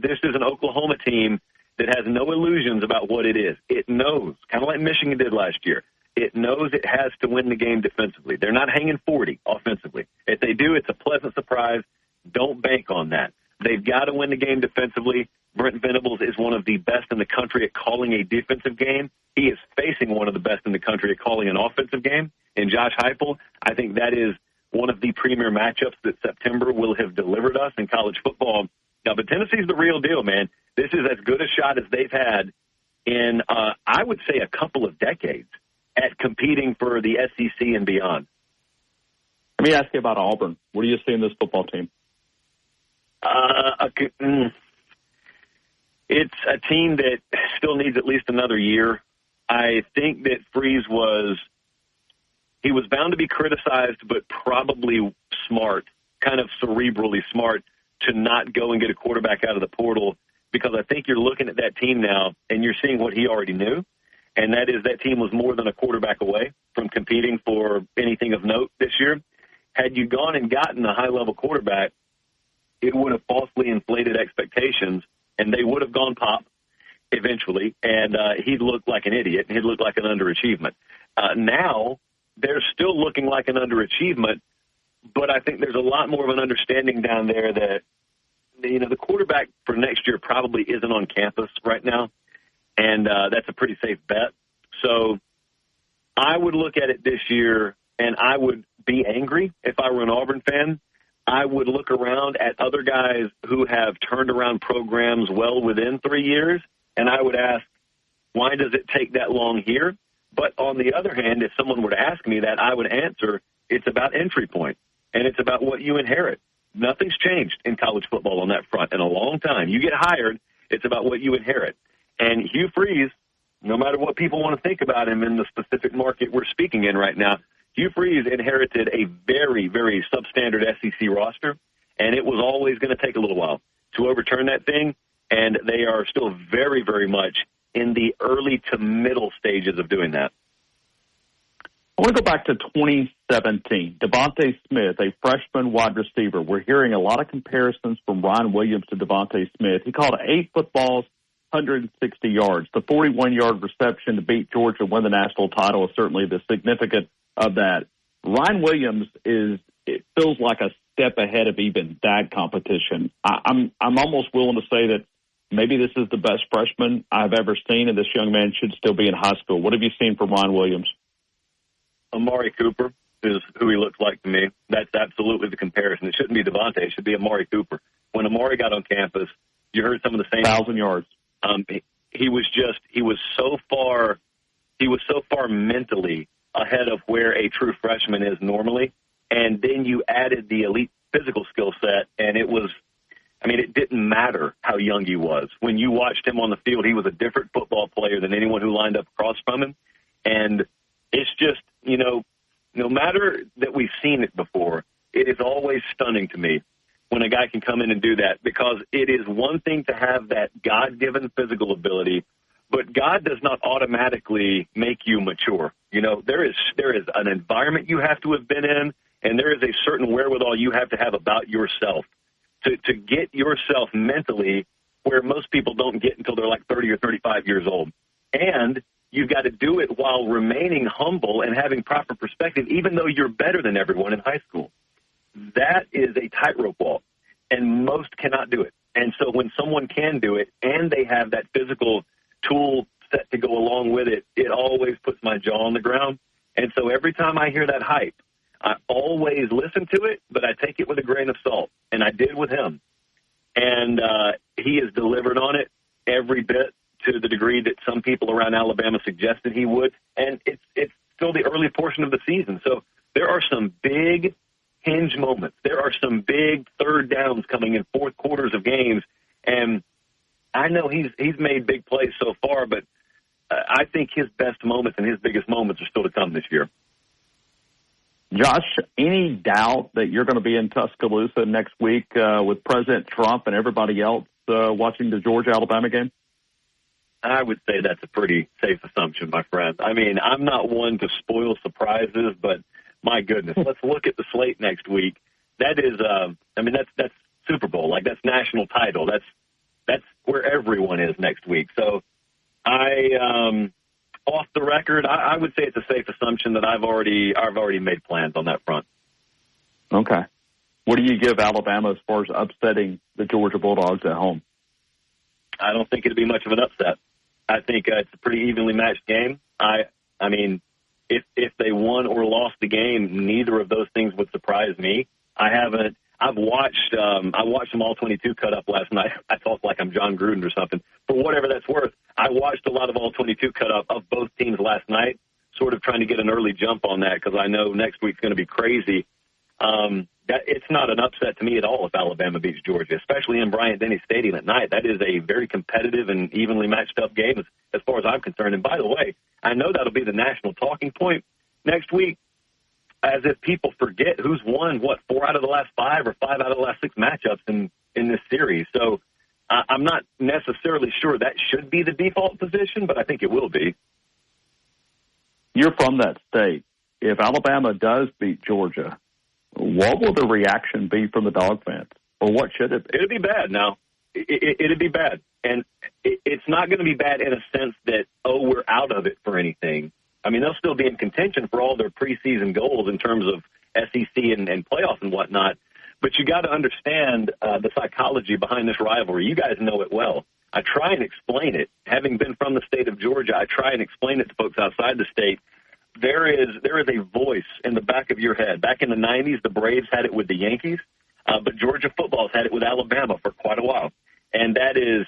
This is an Oklahoma team that has no illusions about what it is. It knows, kind of like Michigan did last year, it knows it has to win the game defensively. They're not hanging 40 offensively. If they do, it's a pleasant surprise. Don't bank on that. They've got to win the game defensively. Brent Venables is one of the best in the country at calling a defensive game. He is facing one of the best in the country at calling an offensive game. And Josh Heupel, I think that is one of the premier matchups that September will have delivered us in college football. Now, but Tennessee's the real deal, man. This is as good a shot as they've had in, I would say, a couple of decades at competing for the SEC and beyond. Let me ask you about Auburn. What do you see in this football team? It's a team that still needs at least another year. I think that Freeze was bound to be criticized, but probably smart, kind of cerebrally smart, to not go and get a quarterback out of the portal, because I think you're looking at that team now and you're seeing what he already knew, and that is that team was more than a quarterback away from competing for anything of note this year. Had you gone and gotten a high-level quarterback, it would have falsely inflated expectations, and they would have gone pop eventually, and he'd look like an idiot, and he'd look like an underachievement. Now, they're still looking like an underachievement, but I think there's a lot more of an understanding down there that, the quarterback for next year probably isn't on campus right now, and that's a pretty safe bet. So I would look at it this year, and I would be angry if I were an Auburn fan. I would look around at other guys who have turned around programs well within 3 years, and I would ask, why does it take that long here? But on the other hand, if someone were to ask me that, I would answer, it's about entry point, and it's about what you inherit. Nothing's changed in college football on that front in a long time. You get hired, it's about what you inherit. And Hugh Freeze, no matter what people want to think about him in the specific market we're speaking in right now, Hugh Freeze inherited a very, very substandard SEC roster, and it was always going to take a little while to overturn that thing, and they are still very, very much in the early to middle stages of doing that. I want to go back to 2017. Devontae Smith, a freshman wide receiver. We're hearing a lot of comparisons from Ryan Williams to Devontae Smith. He caught 8 footballs, 160 yards. The 41-yard reception to beat Georgia and win the national title is certainly the significant of that. Ryan Williams it feels like a step ahead of even that competition. I'm almost willing to say that maybe this is the best freshman I've ever seen, and this young man should still be in high school. What have you seen from Ryan Williams? Amari Cooper is who he looks like to me. That's absolutely the comparison. It shouldn't be Devontae. It should be Amari Cooper. When Amari got on campus, you heard some of the same 1,000 yards. He was so far mentally ahead of where a true freshman is normally. And then you added the elite physical skill set, and it didn't matter how young he was. When you watched him on the field, he was a different football player than anyone who lined up across from him. And it's just, no matter that we've seen it before, it is always stunning to me when a guy can come in and do that, because it is one thing to have that God-given physical ability, but God does not automatically make you mature. You know, there is an environment you have to have been in, and there is a certain wherewithal you have to have about yourself to get yourself mentally where most people don't get until they're like 30 or 35 years old. And you've got to do it while remaining humble and having proper perspective, even though you're better than everyone in high school. That is a tightrope walk, and most cannot do it. And so when someone can do it and they have that physical tool set to go along with it, it always puts my jaw on the ground. And so every time I hear that hype, I always listen to it, but I take it with a grain of salt, and I did with him. And he has delivered on it every bit to the degree that some people around Alabama suggested he would. And it's still the early portion of the season. So there are some big hinge moments. There are some big third downs coming in fourth quarters of games. And I know he's made big plays so far, but I think his best moments and his biggest moments are still to come this year. Josh, any doubt that you're going to be in Tuscaloosa next week with President Trump and everybody else watching the Georgia-Alabama game? I would say that's a pretty safe assumption, my friend. I mean, I'm not one to spoil surprises, but my goodness, let's look at the slate next week. That is, that's Super Bowl. Like, that's national title. That's where everyone is next week. So off the record, I would say it's a safe assumption that I've already made plans on that front. Okay. What do you give Alabama as far as upsetting the Georgia Bulldogs at home? I don't think it'd be much of an upset. I think it's a pretty evenly matched game. I mean, if they won or lost the game, neither of those things would surprise me. I watched them all 22 cut up last night. I talk like I'm John Gruden or something. For whatever that's worth, I watched a lot of all 22 cut up of both teams last night, sort of trying to get an early jump on that because I know next week's going to be crazy. It's not an upset to me at all if Alabama beats Georgia, especially in Bryant-Denny Stadium at night. That is a very competitive and evenly matched up game as far as I'm concerned. And by the way, I know that'll be the national talking point next week, as if people forget who's won, 4 out of the last 5 or 5 out of the last 6 matchups in this series. So I'm not necessarily sure that should be the default position, but I think it will be. You're from that state. If Alabama does beat Georgia, what will the reaction be from the Dog fans? Or what should it be? It'll be bad now. It'll be bad. And it's not going to be bad in a sense that, we're out of it for anything. I mean, they'll still be in contention for all their preseason goals in terms of SEC and playoffs and whatnot. But you got to understand the psychology behind this rivalry. You guys know it well. I try and explain it. Having been from the state of Georgia, I try and explain it to folks outside the state. There is a voice in the back of your head. Back in the 90s, the Braves had it with the Yankees, but Georgia football's had it with Alabama for quite a while. And that is,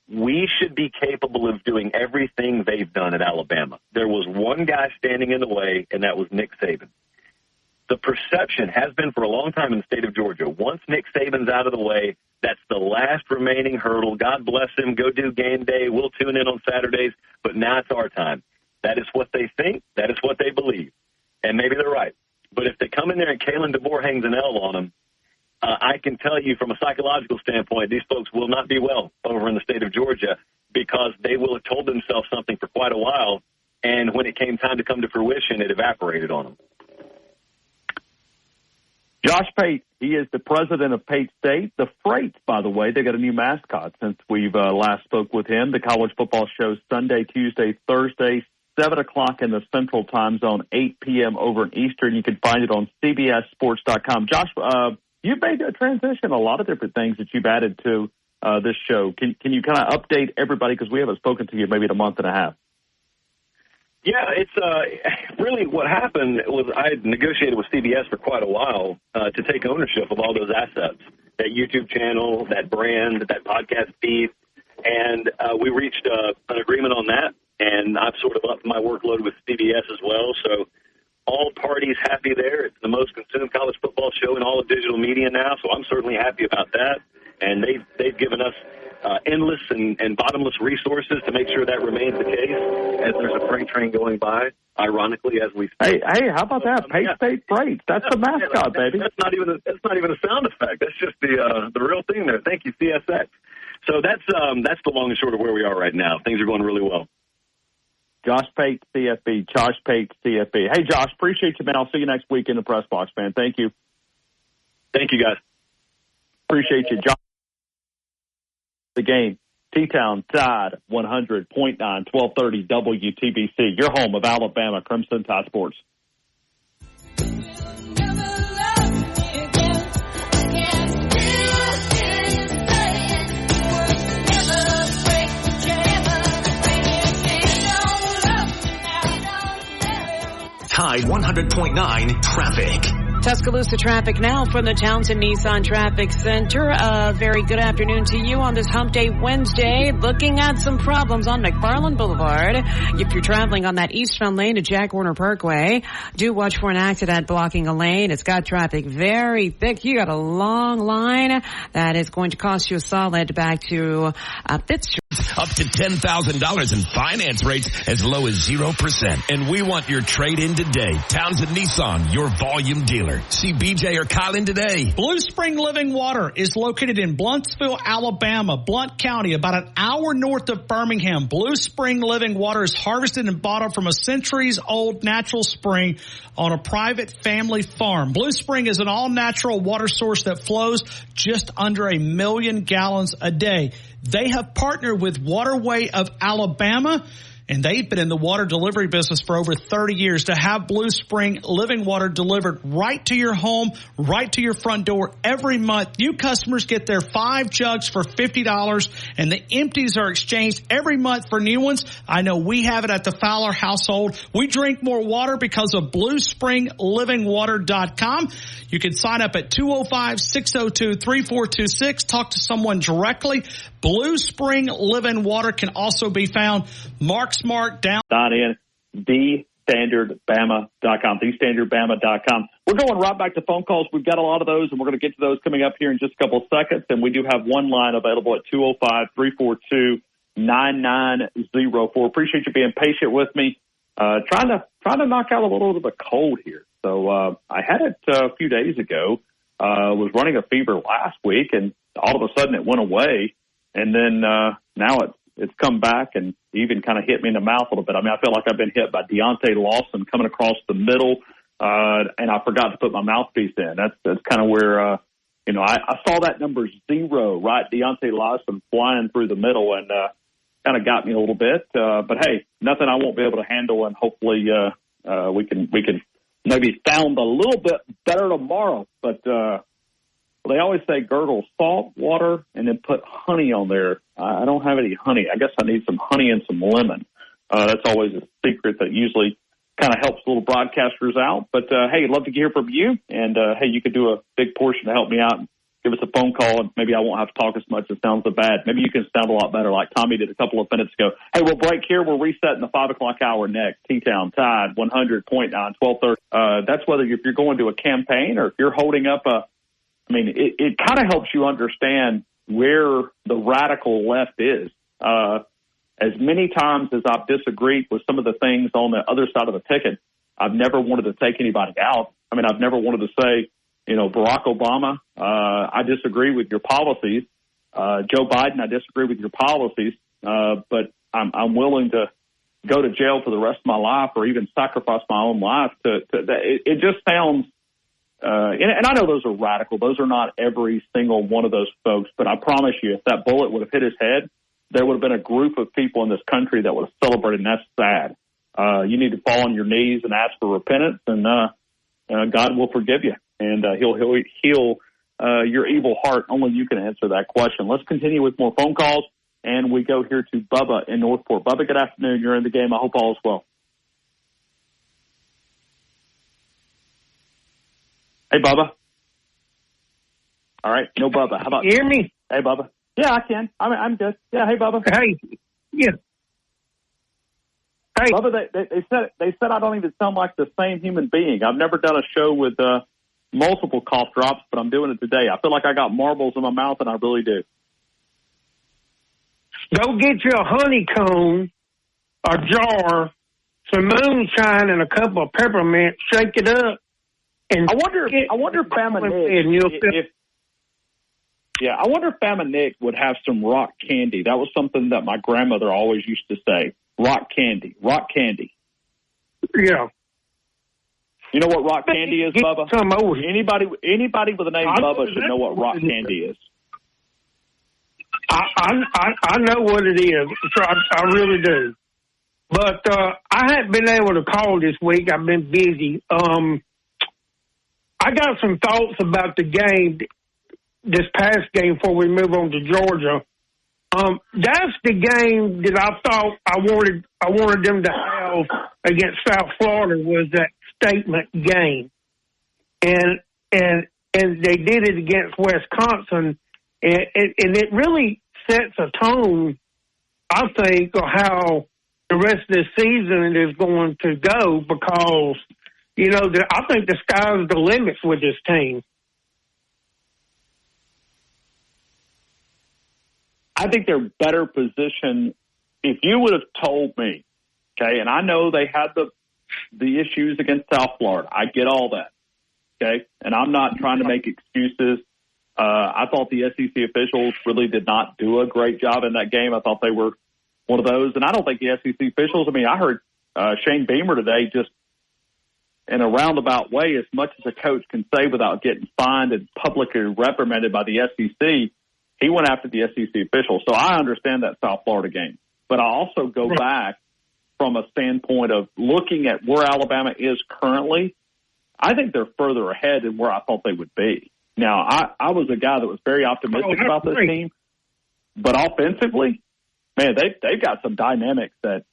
we should be capable of doing everything they've done at Alabama. There was one guy standing in the way, and that was Nick Saban. The perception has been for a long time in the state of Georgia, once Nick Saban's out of the way, that's the last remaining hurdle. God bless him. Go do game day. We'll tune in on Saturdays, but now it's our time. That is what they think. That is what they believe. And maybe they're right. But if they come in there and Kalen DeBoer hangs an L on them, I can tell you from a psychological standpoint, these folks will not be well over in the state of Georgia because they will have told themselves something for quite a while, and when it came time to come to fruition, it evaporated on them. Josh Pate, he is the president of Pate State. The Freights, by the way, they got a new mascot since we've last spoke with him. The college football show Sunday, Tuesday, Thursday, 7 o'clock in the Central Time Zone, 8 p.m. over in Eastern. You can find it on CBSSports.com. Josh, you've made a transition, a lot of different things that you've added to this show. Can you kind of update everybody, because we haven't spoken to you maybe in a month and a half? Yeah, it's really what happened was I had negotiated with CBS for quite a while to take ownership of all those assets, that YouTube channel, that brand, that podcast feed, and we reached an agreement on that, and I've sort of upped my workload with CBS as well. So all parties happy there. It's the most consumed college football show in all of digital media now, so I'm certainly happy about that. And they've given us endless and bottomless resources to make sure that remains the case as there's a freight train going by, ironically, as we speak. Hey, how about that? Pay State Freight. That's the mascot, baby. That's not even a sound effect. That's just the real thing there. Thank you, CSX. So that's the long and short of where we are right now. Things are going really well. Josh Pate, CFB. Josh Pate, CFB. Hey, Josh, appreciate you, man. I'll see you next week in the press box, man. Thank you. Thank you, guys. Appreciate you, Josh. The game, T-Town Tide 100.9, 1230 WTBC, your home of Alabama Crimson Tide Sports. Tide 100.9 traffic. Tuscaloosa traffic now from the Townsend Nissan Traffic Center. A very good afternoon to you on this Hump Day Wednesday. Looking at some problems on McFarland Boulevard. If you're traveling on that eastbound lane to Jack Warner Parkway, do watch for an accident blocking a lane. It's got traffic very thick. You got a long line that is going to cost you a solid back to 5th Street. Up to $10,000 in finance rates as low as 0%. And we want your trade-in today. Townsend Nissan, your volume dealer. See BJ or Kylan today. Blue Spring Living Water is located in Bluntsville, Alabama, Blount County, about an hour north of Birmingham. Blue Spring Living Water is harvested and bottled from a centuries-old natural spring on a private family farm. Blue Spring is an all-natural water source that flows just under 1 million gallons a day. They have partnered with Waterway of Alabama, and they've been in the water delivery business for over 30 years. To have Blue Spring Living Water delivered right to your home, right to your front door every month. New customers get their 5 jugs for $50, and the empties are exchanged every month for new ones. I know we have it at the Fowler household. We drink more water because of BlueSpringLivingWater.com. You can sign up at 205-602-3426. Talk to someone directly. Blue Spring Living Water can also be found Marksmart down. In thestandardbama.com, thestandardbama.com. We're going right back to phone calls. We've got a lot of those, and we're going to get to those coming up here in just a couple of seconds. And we do have one line available at 205-342-9904. Appreciate you being patient with me. Trying to knock out a little bit of a cold here. So I had it a few days ago. Was running a fever last week, and all of a sudden it went away. And then now it's come back and even kind of hit me in the mouth a little bit. I mean, I feel like I've been hit by Deontay Lawson coming across the middle, and I forgot to put my mouthpiece in. That's kind of where, I saw that number 0, right? Deontay Lawson flying through the middle and kind of got me a little bit. But, hey, nothing I won't be able to handle, and hopefully we can maybe sound a little bit better tomorrow. But they always say gurgle salt water and then put honey on there. I don't have any honey. I guess I need some honey and some lemon. That's always a secret that usually kind of helps little broadcasters out. But, hey, I'd love to hear from you. And, hey, you could do a big portion to help me out and give us a phone call, and maybe I won't have to talk as much. It sounds so bad. Maybe you can sound a lot better like Tommy did a couple of minutes ago. Hey, we'll break here. We'll reset in the 5 o'clock hour next. T-Town Tide 100.9, 1230. That's whether if you're going to a campaign or if you're holding up it kind of helps you understand where the radical left is. As many times as I've disagreed with some of the things on the other side of the ticket, I've never wanted to take anybody out. I mean, I've never wanted to say, Barack Obama, I disagree with your policies. Joe Biden, I disagree with your policies. But I'm willing to go to jail for the rest of my life or even sacrifice my own life. It just sounds, and I know those are radical. Those are not every single one of those folks. But I promise you, if that bullet would have hit his head, there would have been a group of people in this country that would have celebrated, and that's sad. You need to fall on your knees and ask for repentance, and God will forgive you, and He'll heal your evil heart. Only you can answer that question. Let's continue with more phone calls, and we go here to Bubba in Northport. Bubba, good afternoon. You're in the game. I hope all is well. Hey, Bubba. All right, no Bubba. How about you? Hear me? Hey, Bubba. Yeah, I can. I'm good. Yeah, hey, Bubba. Hey, yeah. Hey. Bubba, they said I don't even sound like the same human being. I've never done a show with multiple cough drops, but I'm doing it today. I feel like I got marbles in my mouth, and I really do. Go get you a honeycomb, a jar, some moonshine, and a couple of peppermint. Shake it up, and I wonder if Bama Nick, I wonder if Bama Nick would have some rock candy. That was something that my grandmother always used to say. Rock candy. Yeah. You know what rock candy is, Bubba? Anybody with the name Bubba should know what rock candy is. I know what it is. I really do. But I haven't been able to call this week. I've been busy. I got some thoughts about the game, this past game, before we move on to Georgia. That's the game that I thought I wanted them to have against South Florida, was that statement game, and they did it against Wisconsin, and it really sets a tone, I think, of how the rest of the season is going to go, because I think the sky's the limit with this team. I think they're better positioned. If you would have told me, okay, and I know they had the issues against South Florida. I get all that, okay? And I'm not trying to make excuses. I thought the SEC officials really did not do a great job in that game. I thought they were one of those. And I don't think the SEC officials, I heard Shane Beamer today just in a roundabout way, as much as a coach can say without getting fined and publicly reprimanded by the SEC, he went after the SEC officials. So I understand that South Florida game. But I also go back from a standpoint of looking at where Alabama is currently. I think they're further ahead than where I thought they would be. Now, I was a guy that was very optimistic about this team. But offensively, man, they've got some dynamics that,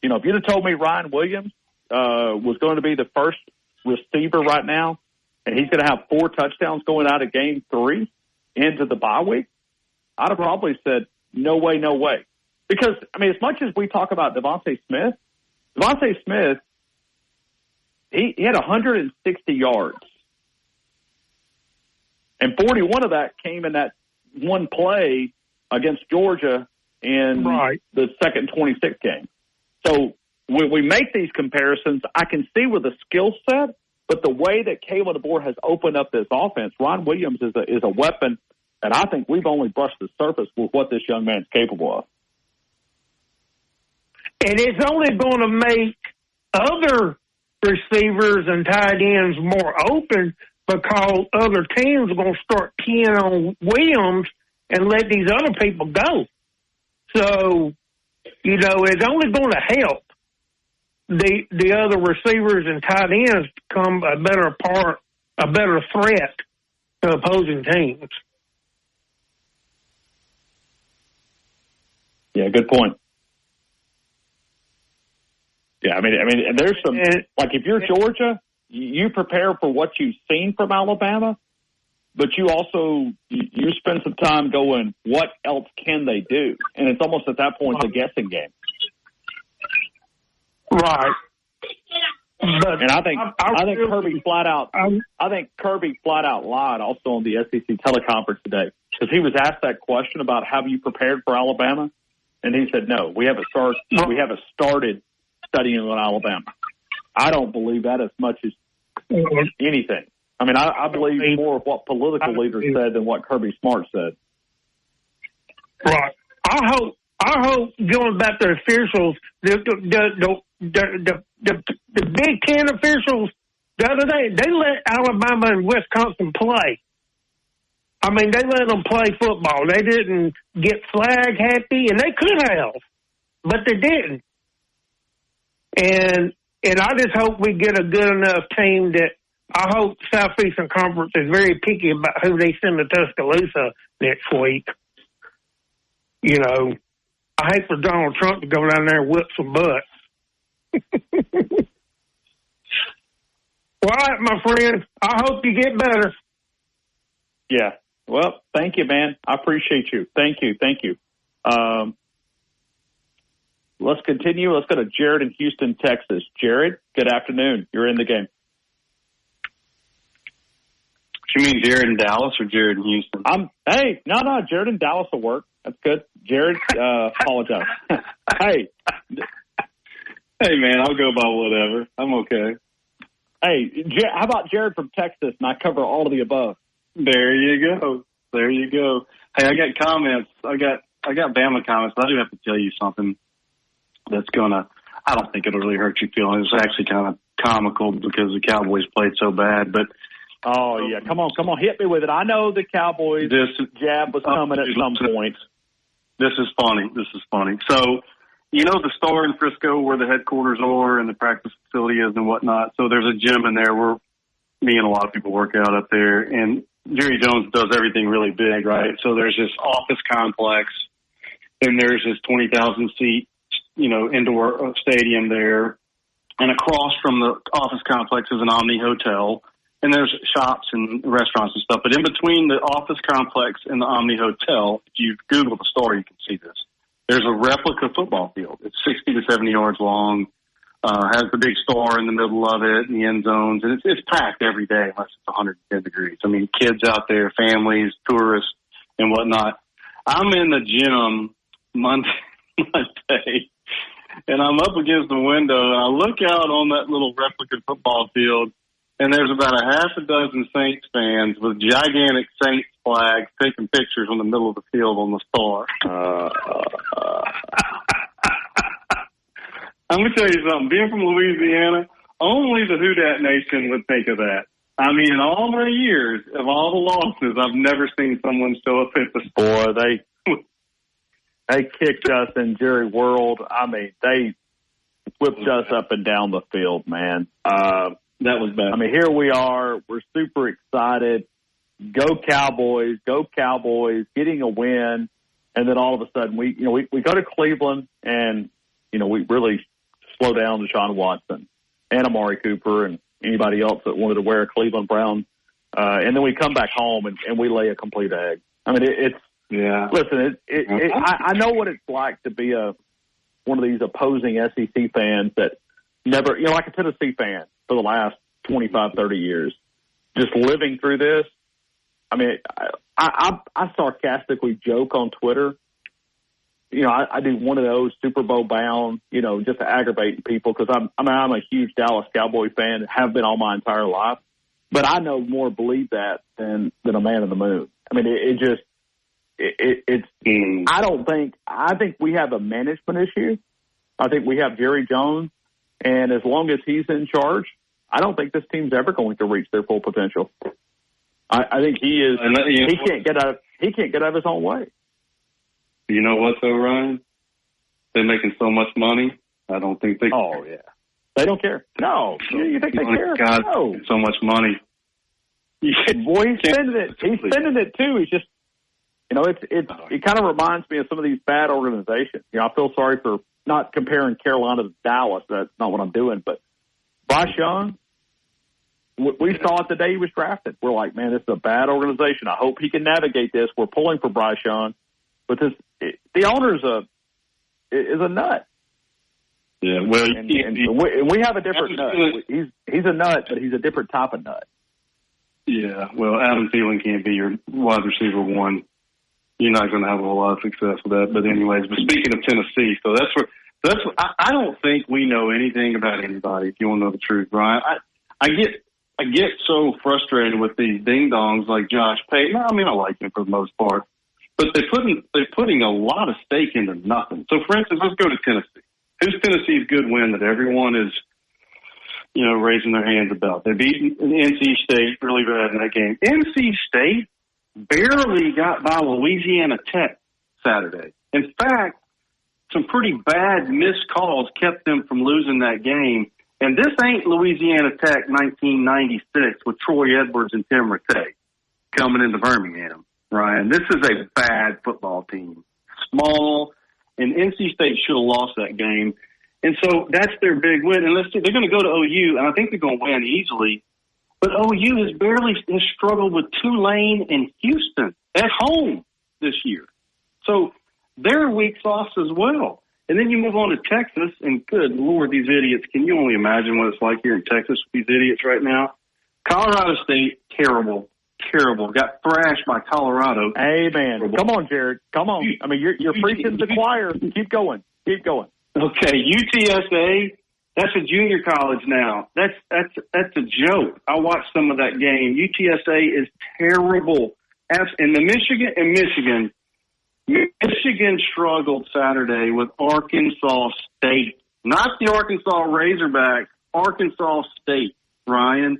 if you'd have told me Ryan Williams was going to be the first receiver right now, and he's going to have 4 touchdowns going out of game 3 into the bye week, I'd have probably said, no way, no way. Because, as much as we talk about Devontae Smith, he had 160 yards. And 41 of that came in that one play against Georgia in the second 26 game. So when we make these comparisons, I can see with the skill set, but the way that Kalen DeBoer has opened up this offense, Ron Williams is a weapon, and I think we've only brushed the surface with what this young man's capable of. And it's only going to make other receivers and tight ends more open, because other teams are going to start keying on Williams and let these other people go. So, it's only going to help the other receivers and tight ends become a better threat to opposing teams. Yeah, good point. Yeah, and there's some, like if you're Georgia, you prepare for what you've seen from Alabama, but you also, you spend some time going, what else can they do? And it's almost at that point, it's a guessing game. Right. But and I think Kirby flat out lied also on the SEC teleconference today, because he was asked that question about have you prepared for Alabama, and he said no, we haven't started studying on Alabama. I don't believe that as much as anything. I believe more of what political leaders said than what Kirby Smart said. Right. I hope going back to officials, the Big Ten officials the other day, they let Alabama and Wisconsin play. They let them play football. They didn't get flag happy, and they could have, but they didn't. And I just hope we get a good enough team that I hope Southeastern Conference is very picky about who they send to Tuscaloosa next week. I hate for Donald Trump to go down there and whip some butt. All right, my friend. I hope you get better. Yeah. Well, thank you, man. I appreciate you. Thank you. let's continue. Let's go to Jared in Houston, Texas. Jared, good afternoon. You're in the game. You mean Jared in Dallas or Jared in Houston? No, Jared in Dallas will work. That's good. Jared, apologize. Hey, man, I'll go by whatever. I'm okay. Hey, how about Jared from Texas, and I cover all of the above? There you go. Hey, I got comments. I got Bama comments, but I do have to tell you something that's I don't think it'll really hurt your feelings. It's actually kind of comical because the Cowboys played so bad, but oh, yeah. Come on. Hit me with it. I know the Cowboys jab was coming at some point. This is funny. So, you know the Star in Frisco where the headquarters are and the practice facility is and whatnot. So there's a gym in there where me and a lot of people work out up there. And Jerry Jones does everything really big, right? So there's this office complex. Then there's this 20,000-seat, indoor stadium there. And across from the office complex is an Omni Hotel. And there's shops and restaurants and stuff. But in between the office complex and the Omni Hotel, if you Google the Star, you can see this. There's a replica football field. It's 60 to 70 yards long, has the big star in the middle of it, and the end zones. And it's packed every day unless it's 110 degrees. I mean, kids out there, families, tourists, and whatnot. I'm in the gym Monday, and I'm up against the window, and I look out on that little replica football field, and there's about a half a dozen Saints fans with gigantic Saints flags taking pictures in the middle of the field on the Star. I'm going to tell you something. Being from Louisiana, only the Who Dat Nation would think of that. I mean, in all my years of all the losses, I've never seen someone show up at the Star. Boy, they kicked us in Jerry World. I mean, they whipped us up and down the field, man. That was bad. I mean, here we are. We're super excited. Go Cowboys, getting a win. And then all of a sudden we go to Cleveland and, we really slow down Deshaun Watson and Amari Cooper and anybody else that wanted to wear a Cleveland Brown. And then we come back home and we lay a complete egg. I mean, listen, I know what it's like to be one of these opposing SEC fans that never, like a Tennessee fan for the last 25, 30 years, just living through this. I mean, I sarcastically joke on Twitter. I do one of those Super Bowl bound, just to aggravate people because I'm a huge Dallas Cowboy fan, have been all my entire life. But I know more believe that than a man in the moon. I mean, I think we have a management issue. I think we have Jerry Jones, and as long as he's in charge, I don't think this team's ever going to reach their full potential. I think he is. He can't get out of his own way. You know what, though, Ryan? They're making so much money. I don't think they. Oh yeah, they don't care. No, you think they care? God, no. So much money. Boy, he's spending it. He's spending it too. He's just, it kind of reminds me of some of these bad organizations. I feel sorry for not comparing Carolina to Dallas. That's not what I'm doing. But Bryce Young, we saw it the day he was drafted. We're like, man, this is a bad organization. I hope he can navigate this. We're pulling for Bryce Young. But the owner is a nut. Yeah, well, and we have a different nut. He's a nut, but he's a different type of nut. Yeah, well, Adam Thielen can't be your wide receiver one. You're not going to have a whole lot of success with that. But anyways, but speaking of Tennessee, so I don't think we know anything about anybody. If you want to know the truth, Brian, I get so frustrated with these ding dongs like Josh Payton. I mean, I like him for the most part. But they're putting a lot of stake into nothing. So, for instance, let's go to Tennessee. Who's Tennessee's good win that everyone is, raising their hands about? They beat NC State really bad in that game. NC State barely got by Louisiana Tech Saturday. In fact, some pretty bad missed calls kept them from losing that game. And this ain't Louisiana Tech 1996 with Troy Edwards and Tim Rattay coming into Birmingham. Ryan, this is a bad football team. Small, and NC State should have lost that game. And so that's their big win. And they're going to go to OU, and I think they're going to win easily. But OU has struggled with Tulane and Houston at home this year. So they're weak sauce as well. And then you move on to Texas, and good Lord, these idiots. Can you only imagine what it's like here in Texas with these idiots right now? Colorado State, terrible. Got thrashed by Colorado. Amen. Come on, Jared. Come on. I mean, you're preaching to the choir. Keep going. Okay, UTSA, that's a junior college now. That's a joke. I watched some of that game. UTSA is terrible. And Michigan struggled Saturday with Arkansas State. Not the Arkansas Razorbacks, Arkansas State, Ryan.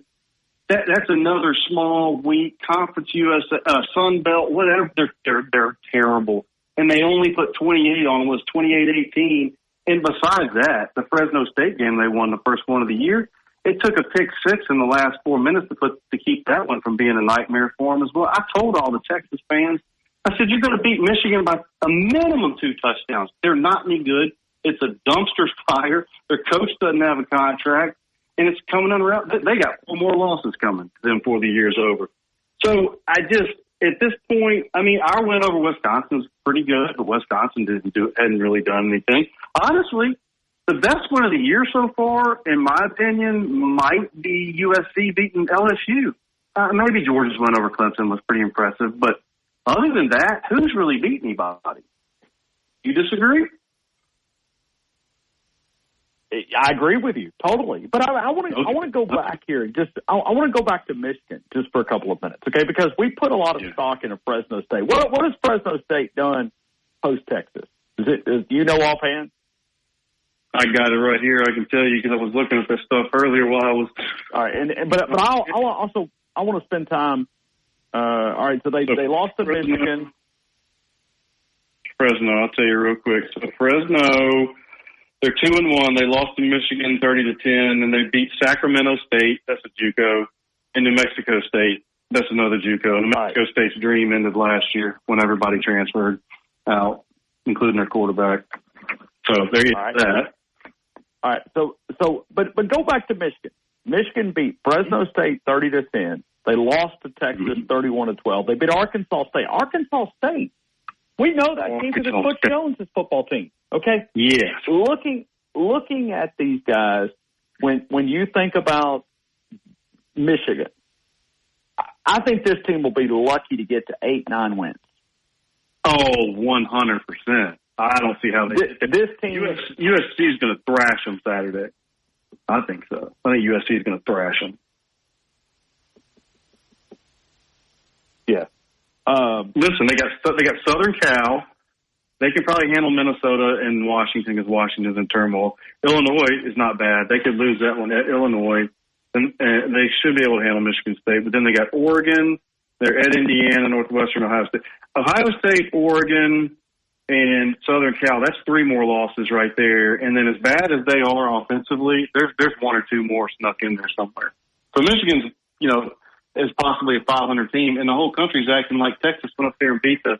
That's another small, weak Conference USA, Sun Belt, whatever. They're terrible. And they only put 28 on, was 28-18. And besides that, the Fresno State game, they won the first one of the year. It took a pick six in the last 4 minutes to keep that one from being a nightmare for them as well. I told all the Texas fans, I said, you're going to beat Michigan by a minimum 2 touchdowns. They're not any good. It's a dumpster fire. Their coach doesn't have a contract, and it's coming around. They got 4 more losses coming to them before the year's over. So at this point, I mean, our win over Wisconsin was pretty good, but Wisconsin hadn't really done anything. Honestly, the best win of the year so far, in my opinion, might be USC beating LSU. Maybe Georgia's win over Clemson was pretty impressive, but other than that, who's really beat anybody? You disagree? I agree with you totally, but I want to go back here. I want to go back to Michigan just for a couple of minutes, okay? Because we put a lot of stock into Fresno State. What has Fresno State done post Texas? Do you know offhand? I got it right here. I can tell you because I was looking at this stuff earlier while I was. All right, but I want to spend time. All right, so they lost to Michigan. Fresno, I'll tell you real quick. So Fresno, they're 2-1. They lost to Michigan 30-10, and they beat Sacramento State. That's a JUCO, and New Mexico State. That's another JUCO. New Mexico State's dream ended last year when everybody transferred out, including their quarterback. So there you have that. All right. But go back to Michigan. Michigan beat Fresno State 30-10. They lost to Texas 31-12. They beat Arkansas State. Arkansas State. We know that team because it's Butch Jones' football team. Okay. Yes. Looking at these guys, when you think about Michigan, I think this team will be lucky to get to 8-9 wins. Oh, 100%. I don't see how this team. USC is going to thrash them Saturday. I think so. I think USC is going to thrash them. Yeah. Listen, they got Southern Cal. They can probably handle Minnesota and Washington because Washington's in turmoil. Illinois is not bad. They could lose that one at Illinois, and they should be able to handle Michigan State. But then they got Oregon. They're at Indiana, Northwestern, Ohio State. Ohio State, Oregon, and Southern Cal, that's 3 more losses right there. And then as bad as they are offensively, there's 1 or 2 more snuck in there somewhere. So Michigan's, is possibly a 500 team, and the whole country's acting like Texas went up there and beat the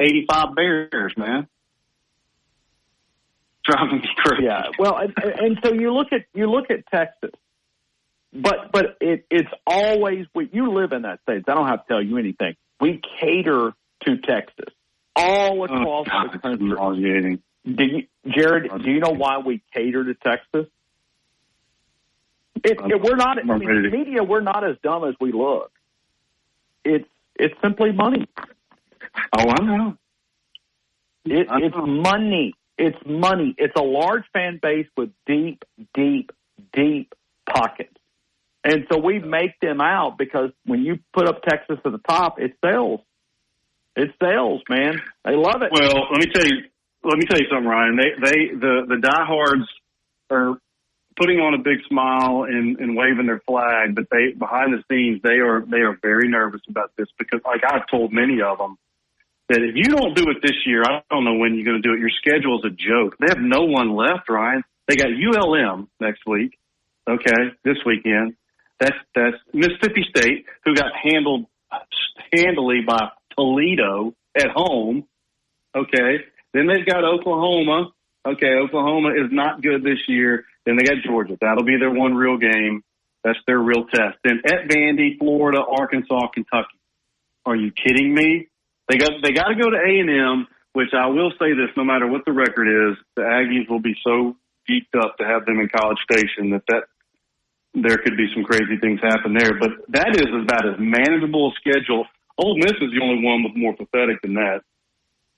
85 Bears, man. Driving me crazy. Yeah, well, and so you look at Texas, but it's always you live in that state. I don't have to tell you anything. We cater to Texas all across the country. Jared, do you know why we cater to Texas? We're not media. We're not as dumb as we look. It's simply money. Oh, I know. It's money. It's money. It's a large fan base with deep, deep, deep pockets, and so we make them out because when you put up Texas at the top, it sells. It sells, man. They love it. Well, let me tell you something, Ryan. The diehards are putting on a big smile and waving their flag, but behind the scenes they are very nervous about this because, like I've told many of them, that if you don't do it this year, I don't know when you're going to do it. Your schedule is a joke. They have no one left, Ryan. They got ULM next week. Okay, this weekend. That's Mississippi State, who got handled handily by Toledo at home. Okay, then they've got Oklahoma. Okay, Oklahoma is not good this year. Then they got Georgia. That'll be their one real game. That's their real test. Then at Vandy, Florida, Arkansas, Kentucky. Are you kidding me? They got to go to A&M, which I will say this, no matter what the record is, the Aggies will be so geeked up to have them in College Station that there could be some crazy things happen there. But that is about as manageable a schedule. Ole Miss is the only one with more pathetic than that.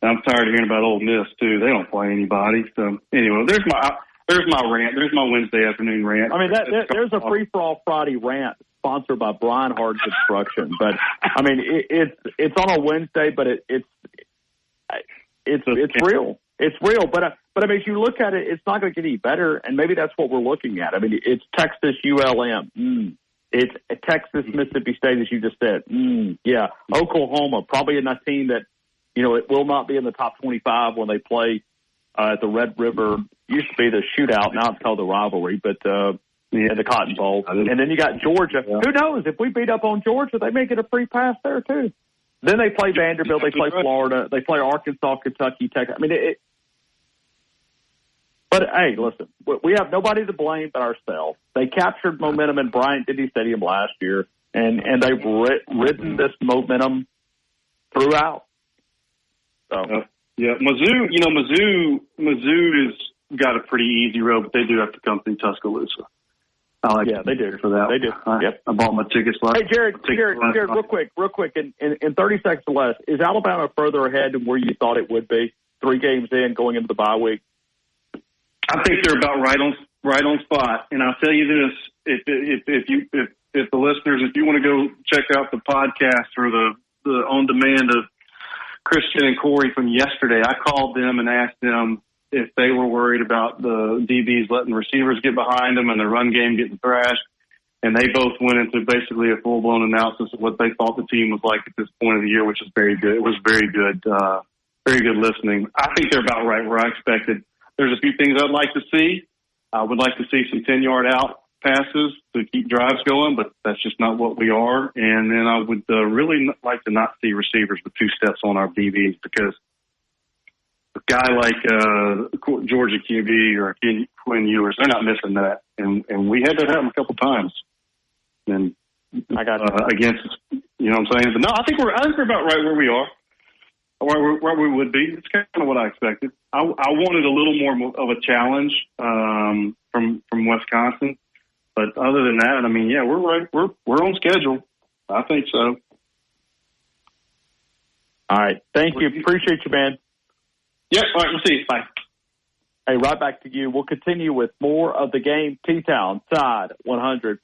I'm tired of hearing about Ole Miss, too. They don't play anybody. So, anyway, there's my rant. There's my Wednesday afternoon rant. I mean, there's a free-for-all Friday rant sponsored by Brian Hard Construction. But, I mean, it's on a Wednesday, but it's real. It's real. But I mean, as you look at it, it's not going to get any better, and maybe that's what we're looking at. I mean, it's Texas ULM. It's Texas Mississippi State, as you just said. Yeah. Oklahoma, probably in a team that, it will not be in the top 25 when they play at the Red River. Used to be the shootout. Now it's called the rivalry, but the Cotton Bowl. And then you got Georgia. Yeah. Who knows? If we beat up on Georgia, they may get a free pass there, too. Then they play Vanderbilt. They play Florida. They play Arkansas, Kentucky, Texas. I mean, but, hey, listen, we have nobody to blame but ourselves. They captured momentum in Bryant-Denny Stadium last year, and they've ridden this momentum throughout. So. Yeah, Mizzou has got a pretty easy road, but they do have to come through Tuscaloosa. They do for that. They do. Yep. I bought my tickets last. Hey, Jared, real quick, in 30 seconds or less, is Alabama further ahead than where you thought it would be? 3 games in, going into the bye week. I think they're about right on spot. And I'll tell you this: if the listeners, if you want to go check out the podcast or the on demand of Christian and Corey from yesterday, I called them and asked them if they were worried about the DBs letting receivers get behind them and the run game getting thrashed. And they both went into basically a full-blown analysis of what they thought the team was like at this point of the year, which is very good. It was very good listening. I think they're about right where I expected. There's a few things I'd like to see. I would like to see some 10-yard out passes to keep drives going, but that's just not what we are. And then I would really like to not see receivers with 2 steps on our DBs, because a guy like Georgia QB or Quinn Ewers, they're not missing that. And we had that happen a couple times. And I got against, you know what I'm saying? But no, I think we're about right where we are, where we would be. It's kind of what I expected. I wanted a little more of a challenge from Wisconsin. But other than that, I mean, yeah, we're right. We're on schedule. I think so. All right. Thank you. Appreciate you, man. Yep. All right. We'll see you. Bye. Hey, right back to you. We'll continue with more of the game. T-Town, Tide 100.9.